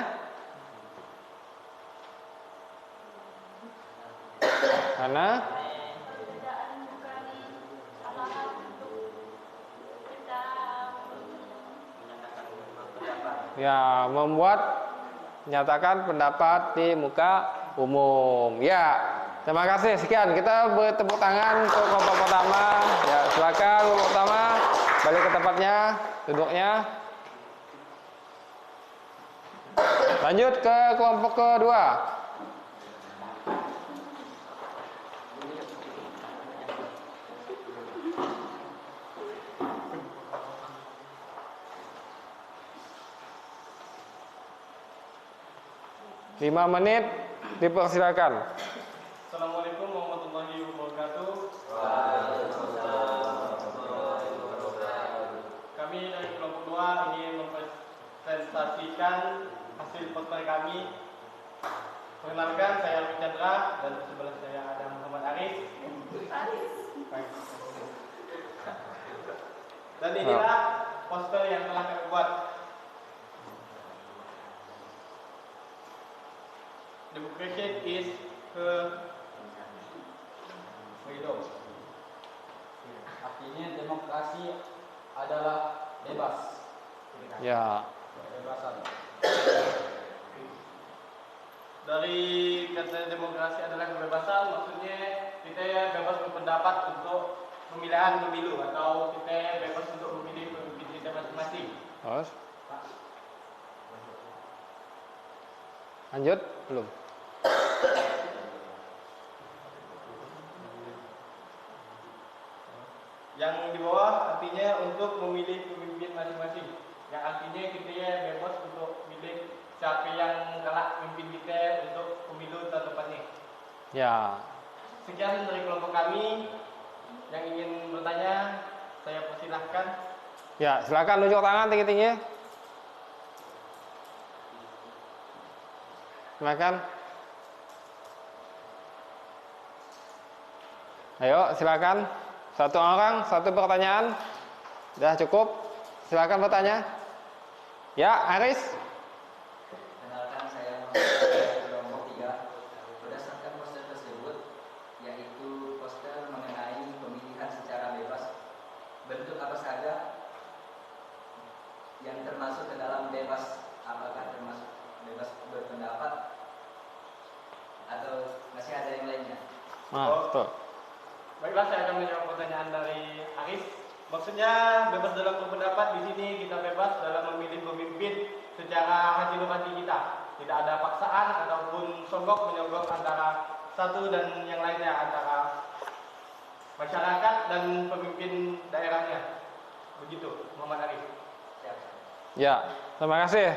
Karena ya, menyatakan pendapat di muka umum. Ya, terima kasih. Sekian, kita beri tepuk tangan untuk kelompok pertama. Ya, silakan kelompok pertama balik ke tempatnya, duduknya. Lanjut ke kelompok kedua. Lima menit dipersilakan. Assalamualaikum warahmatullahi wabarakatuh. Kami dari kelompok 2 ingin mempresentasikan hasil poster kami. Perkenalkan, saya Alwi Chandra dan sebelah saya ada Muhammad Aris. Dan inilah poster yang telah kami buat. Democracy is freedom. Artinya demokrasi adalah bebas. Ya. Kebebasan. Dari kata demokrasi adalah kebebasan, maksudnya kita bebas berpendapat untuk pemilihan pemilu atau kita bebas untuk memilih pemimpin kita masing-masing. Terus? Lanjut? Belum? Yang di bawah artinya untuk memilih pemimpin masing-masing. Yang artinya kita bebas untuk memilih siapa yang kelak memimpin kita untuk pemilu tahun depannya. Ya. Sekian dari kelompok kami. Yang ingin bertanya, saya persilahkan. Ya, silakan tunjuk tangan tinggi-tinggi. Silakan. Ayo, silakan. Satu orang, satu pertanyaan. Sudah cukup. Silakan bertanya. Ya, Aris. Kenalkan, saya Muhammad kelompok 3. Berdasarkan poster tersebut, yaitu poster mengenai pemilihan secara bebas, bentuk apa saja yang termasuk ke dalam bebas, apakah termasuk bebas berpendapat atau masih ada yang lainnya? Betul. Baiklah, saya akan menjawab pertanyaan dari Aris. Maksudnya bebas dalam berpendapat di sini kita bebas dalam memilih pemimpin secara hati nurani kita. Tidak ada paksaan ataupun songgok menyogok antara satu dan yang lainnya, antara masyarakat dan pemimpin daerahnya. Begitu, Muhammad Aris. Ya, terima kasih.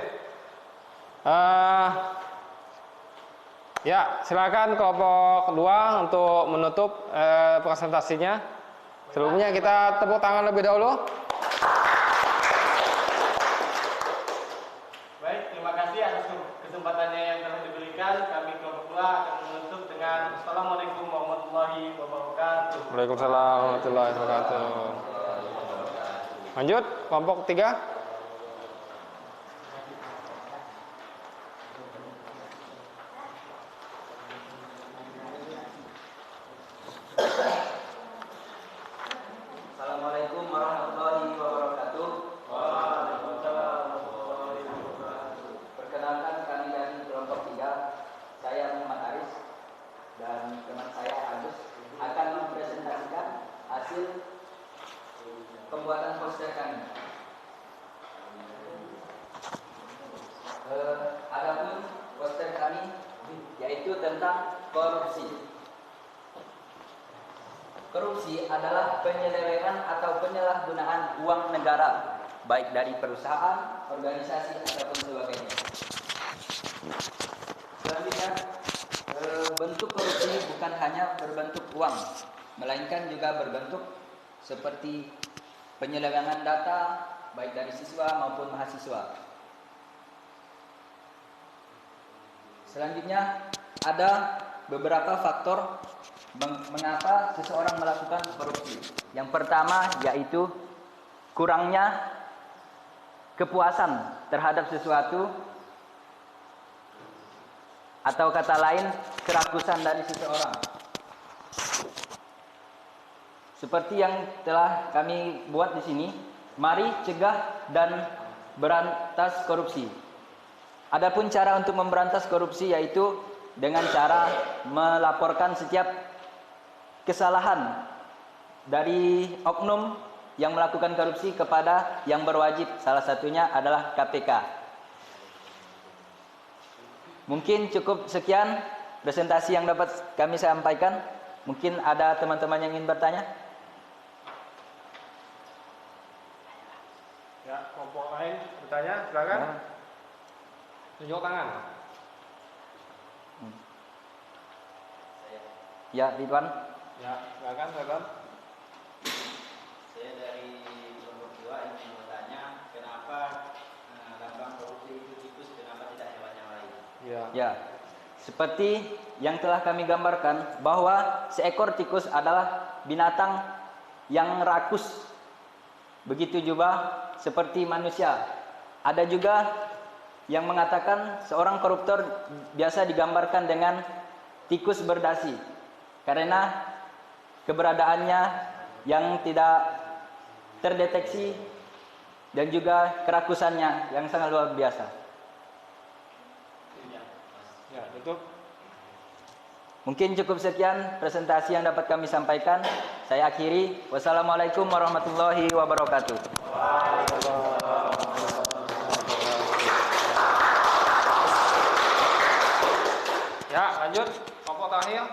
Ya, silakan kelompok 2 untuk menutup presentasinya. Sebelumnya kita tepuk tangan lebih dahulu. Baik, terima kasih atas kesempatannya yang telah diberikan. Kami kelompok 2 akan menutup dengan Assalamualaikum warahmatullahi wabarakatuh. Waalaikumsalam warahmatullahi wabarakatuh. Lanjut, kelompok 3. Assalamualaikum warahmatullahi wabarakatuh. Waalaikumsalam. Korupsi adalah penyelewengan atau penyalahgunaan uang negara, baik dari perusahaan, organisasi, ataupun sebagainya. Selanjutnya, bentuk korupsi bukan hanya berbentuk uang, melainkan juga berbentuk seperti penyelewengan data, baik dari siswa maupun mahasiswa. Selanjutnya, ada beberapa faktor mengapa seseorang melakukan korupsi. Yang pertama yaitu kurangnya kepuasan terhadap sesuatu, atau kata lain kerakusan dari seseorang. Seperti yang telah kami buat di sini, mari cegah dan berantas korupsi. Adapun cara untuk memberantas korupsi yaitu dengan cara melaporkan setiap kesalahan dari oknum yang melakukan korupsi kepada yang berwajib, salah satunya adalah KPK. Mungkin cukup sekian presentasi yang dapat kami sampaikan. Mungkin ada teman-teman yang ingin bertanya? Ya, kelompok lain bertanya, silakan. Tunjuk tangan. Ya, Ridwan. Ya, silakan. Saya dari kelompok 2 ingin bertanya, kenapa lambang korupsi itu tikus, kenapa tidak hewan yang lain? Ya, seperti yang telah kami gambarkan bahwa seekor tikus adalah binatang yang rakus. Begitu juga seperti manusia. Ada juga yang mengatakan seorang koruptor biasa digambarkan dengan tikus berdasi karena keberadaannya yang tidak terdeteksi dan juga kerakusannya yang sangat luar biasa. Ya, tutup. Mungkin cukup sekian presentasi yang dapat kami sampaikan. Saya akhiri. Wassalamualaikum warahmatullahi wabarakatuh. Ya, lanjut. Kelompok terakhir.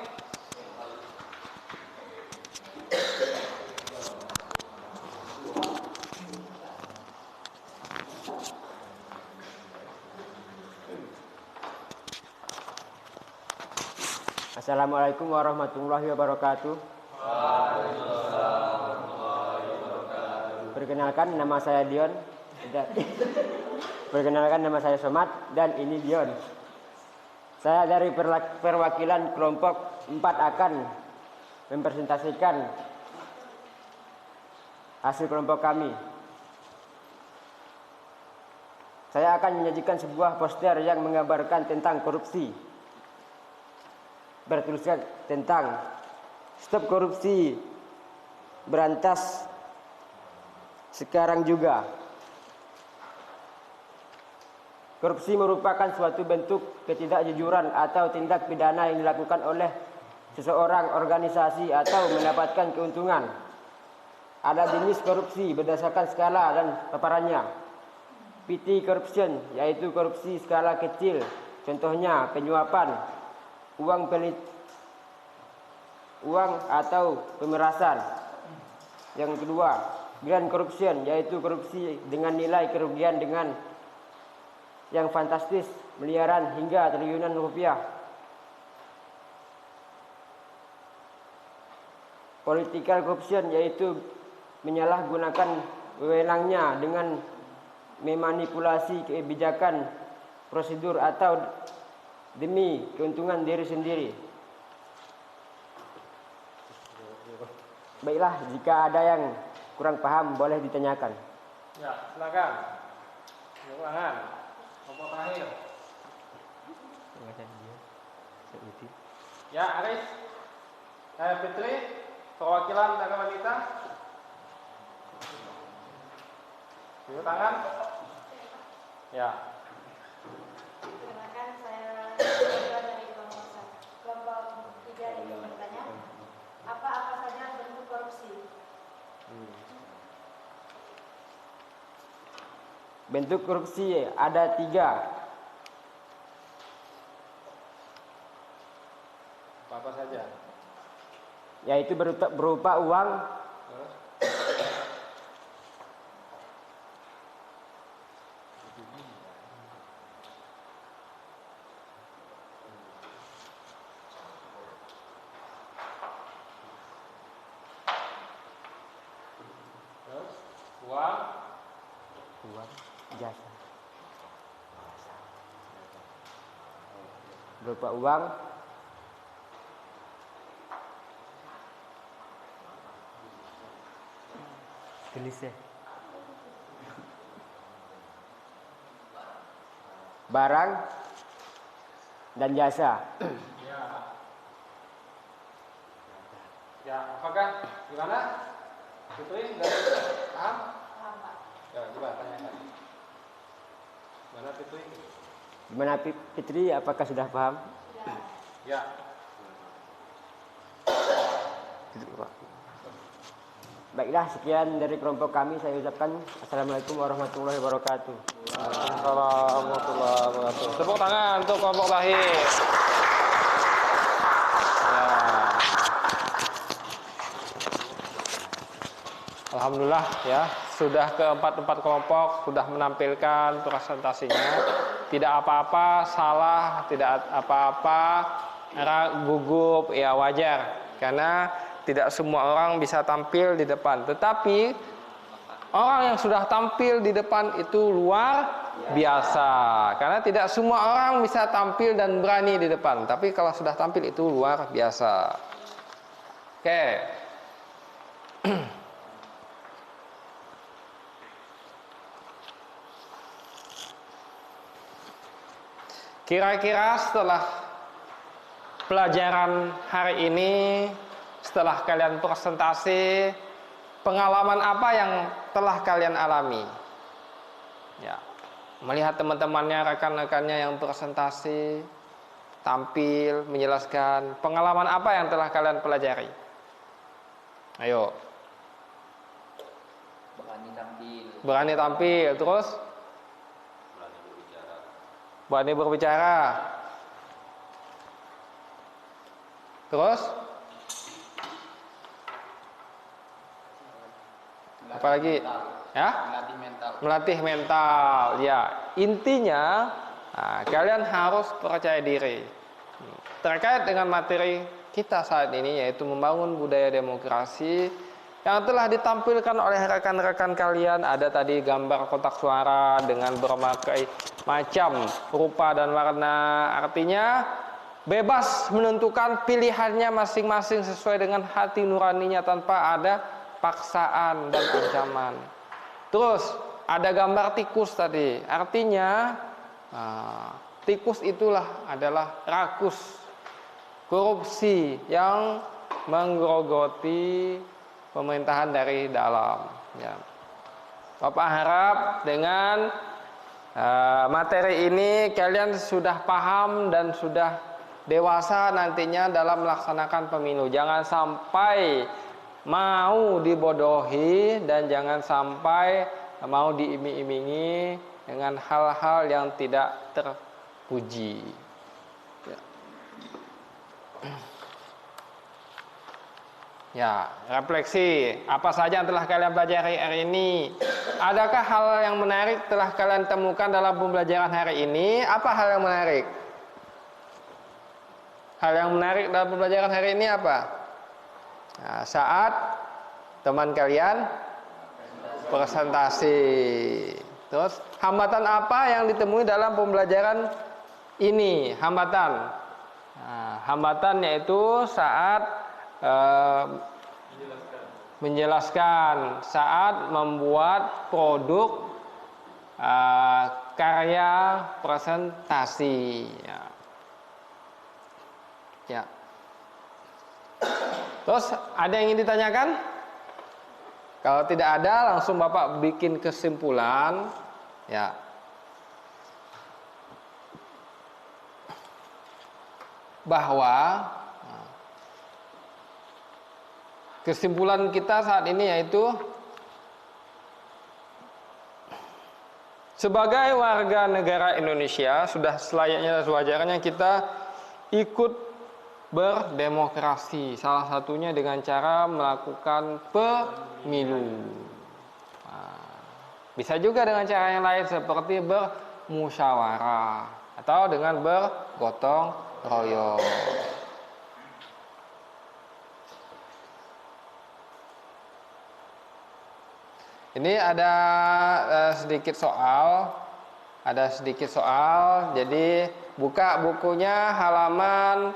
Assalamualaikum warahmatullahi wabarakatuh. Perkenalkan, nama saya Dion. Perkenalkan, nama saya Somad dan ini Dion. Saya dari perwakilan kelompok 4 akan mempresentasikan hasil kelompok kami. Saya akan menyajikan sebuah poster yang menggambarkan tentang korupsi. Bertuliskan tentang stop korupsi, berantas sekarang juga. Korupsi merupakan suatu bentuk ketidakjujuran atau tindak pidana yang dilakukan oleh seseorang, organisasi, atau mendapatkan keuntungan. Ada jenis korupsi berdasarkan skala dan paparannya. Petty corruption, yaitu korupsi skala kecil, contohnya penyuapan, uang atau pemerasan. Yang kedua, grand corruption, yaitu korupsi dengan nilai kerugian dengan yang fantastis, miliaran hingga triliunan rupiah. Political corruption, yaitu menyalahgunakan wewenangnya dengan memanipulasi kebijakan, prosedur atau demi keuntungan diri sendiri. Baiklah, jika ada yang kurang paham boleh ditanyakan. Ya, silakan. Silakan. Kelompok terakhir. Ya, Aris. Fitri, perwakilan dari wanita. Tunjuk tangan. Ya. Perkenalkan, saya dari kelompok 3 ingin bertanya, apa saja bentuk korupsi? Bentuk korupsi ada 3. Apa saja? yaitu berupa uang jasa, berupa uang gelisah, barang dan jasa. Ya, apakah gimana? Fitri sudah paham? Paham, Pak. Ya, coba tanyakan. Gimana Fitri? Gimana Fitri, apakah sudah paham? Sudah. Ya. Baiklah, sekian dari kelompok kami. Saya ucapkan Assalamualaikum warahmatullahi wabarakatuh. Waalaikumsalam warahmatullahi wabarakatuh. Tepuk tangan untuk kelompok lahir. Ya. Alhamdulillah ya, sudah keempat kelompok sudah menampilkan presentasinya. Tidak apa-apa salah, tidak apa-apa gugup, ya wajar. Karena tidak semua orang bisa tampil di depan. Tetapi orang yang sudah tampil di depan itu luar biasa. Karena tidak semua orang bisa tampil dan berani di depan. Tapi kalau sudah tampil itu luar biasa. Oke. Kira-kira setelah pelajaran hari ini, setelah kalian presentasi, pengalaman apa yang telah kalian alami? Ya, melihat teman-temannya, rekan-rekannya yang presentasi, tampil, menjelaskan, pengalaman apa yang telah kalian pelajari? Ayo. Berani tampil. Berani tampil, terus? Berani berbicara. Terus? Apalagi? Ya? Melatih mental. Melatih mental. Ya, intinya kalian harus percaya diri. Terkait dengan materi kita saat ini, yaitu membangun budaya demokrasi yang telah ditampilkan oleh rekan-rekan kalian. Ada tadi gambar kotak suara dengan berbagai macam rupa dan warna. Artinya bebas menentukan pilihannya masing-masing sesuai dengan hati nuraninya tanpa ada paksaan dan ancaman. Terus ada gambar tikus tadi. Artinya tikus itulah adalah rakus, korupsi yang menggerogoti pemerintahan dari dalam. Ya. Bapak harap dengan materi ini kalian sudah paham dan sudah dewasa nantinya dalam melaksanakan pemilu. Jangan sampai mau dibodohi dan jangan sampai mau diiming-imingi dengan hal-hal yang tidak terpuji. Ya, refleksi apa saja yang telah kalian pelajari hari ini. Adakah hal yang menarik telah kalian temukan dalam pembelajaran hari ini? Apa hal yang menarik? Hal yang menarik dalam pembelajaran hari ini apa? Nah, saat teman kalian presentasi. Terus hambatan apa yang ditemui dalam pembelajaran ini? Hambatan. Nah, hambatan yaitu saat menjelaskan, saat membuat produk karya presentasi. Ya. Terus ada yang ingin ditanyakan? Kalau tidak ada, langsung Bapak bikin kesimpulan. Ya. Bahwa kesimpulan kita saat ini yaitu sebagai warga negara Indonesia sudah selayaknya dan sewajarnya kita ikut berdemokrasi. Salah satunya dengan cara melakukan pemilu. Bisa juga dengan cara yang lain seperti bermusyawarah atau dengan bergotong royong. Ini ada sedikit soal. Jadi buka bukunya halaman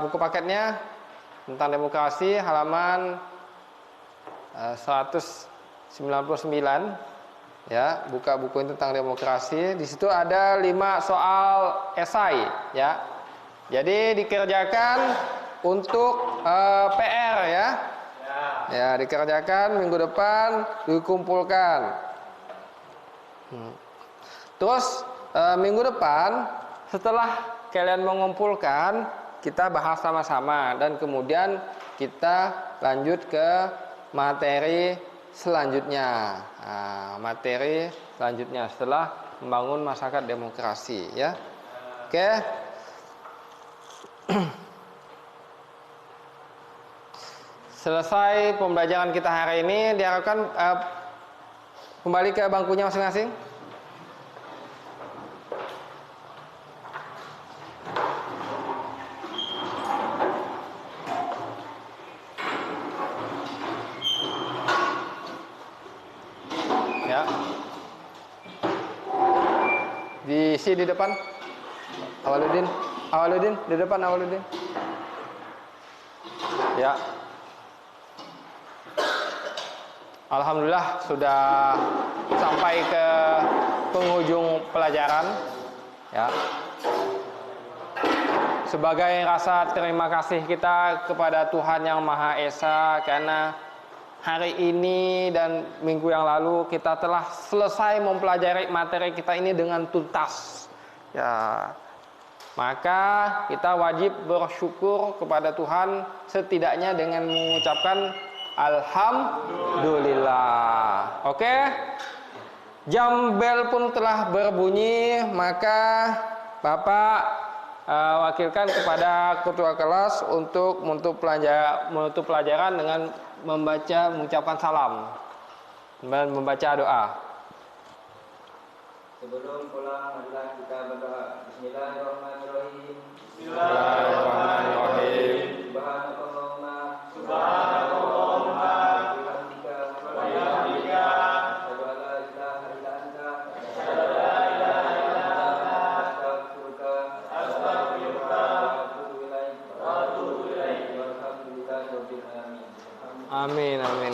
buku paketnya tentang demokrasi halaman 199 ya, buka buku ini tentang demokrasi. Di situ ada 5 soal esai ya. Jadi dikerjakan untuk PR ya. Ya, dikerjakan minggu depan, dikumpulkan. Terus minggu depan setelah kalian mengumpulkan, kita bahas sama-sama dan kemudian kita lanjut ke materi selanjutnya. Materi selanjutnya setelah membangun masyarakat demokrasi ya. Oke. Selesai pembelajaran kita hari ini, diharapkan kembali ke bangkunya masing-masing. Ya. Diisi di depan. Awaludin di depan Awaludin. Ya. Alhamdulillah sudah sampai ke penghujung pelajaran ya. Sebagai rasa terima kasih kita kepada Tuhan Yang Maha Esa karena hari ini dan minggu yang lalu kita telah selesai mempelajari materi kita ini dengan tuntas ya. Maka kita wajib bersyukur kepada Tuhan setidaknya dengan mengucapkan alhamdulillah. Oke. Jam bel pun telah berbunyi, maka Bapak wakilkan kepada ketua kelas untuk menutup pelajaran dengan mengucapkan salam dan membaca doa. Sebelum pulang marilah kita berdoa. Bismillahirrahmanirrahim. Bismillahirrahmanirrahim. Subhanakallahumma wa bihamdika asyhadu an la ilaha illa anta astaghfiruka wa atubu ilaik. Walhamdulillahi rabbil alamin. Amin amin.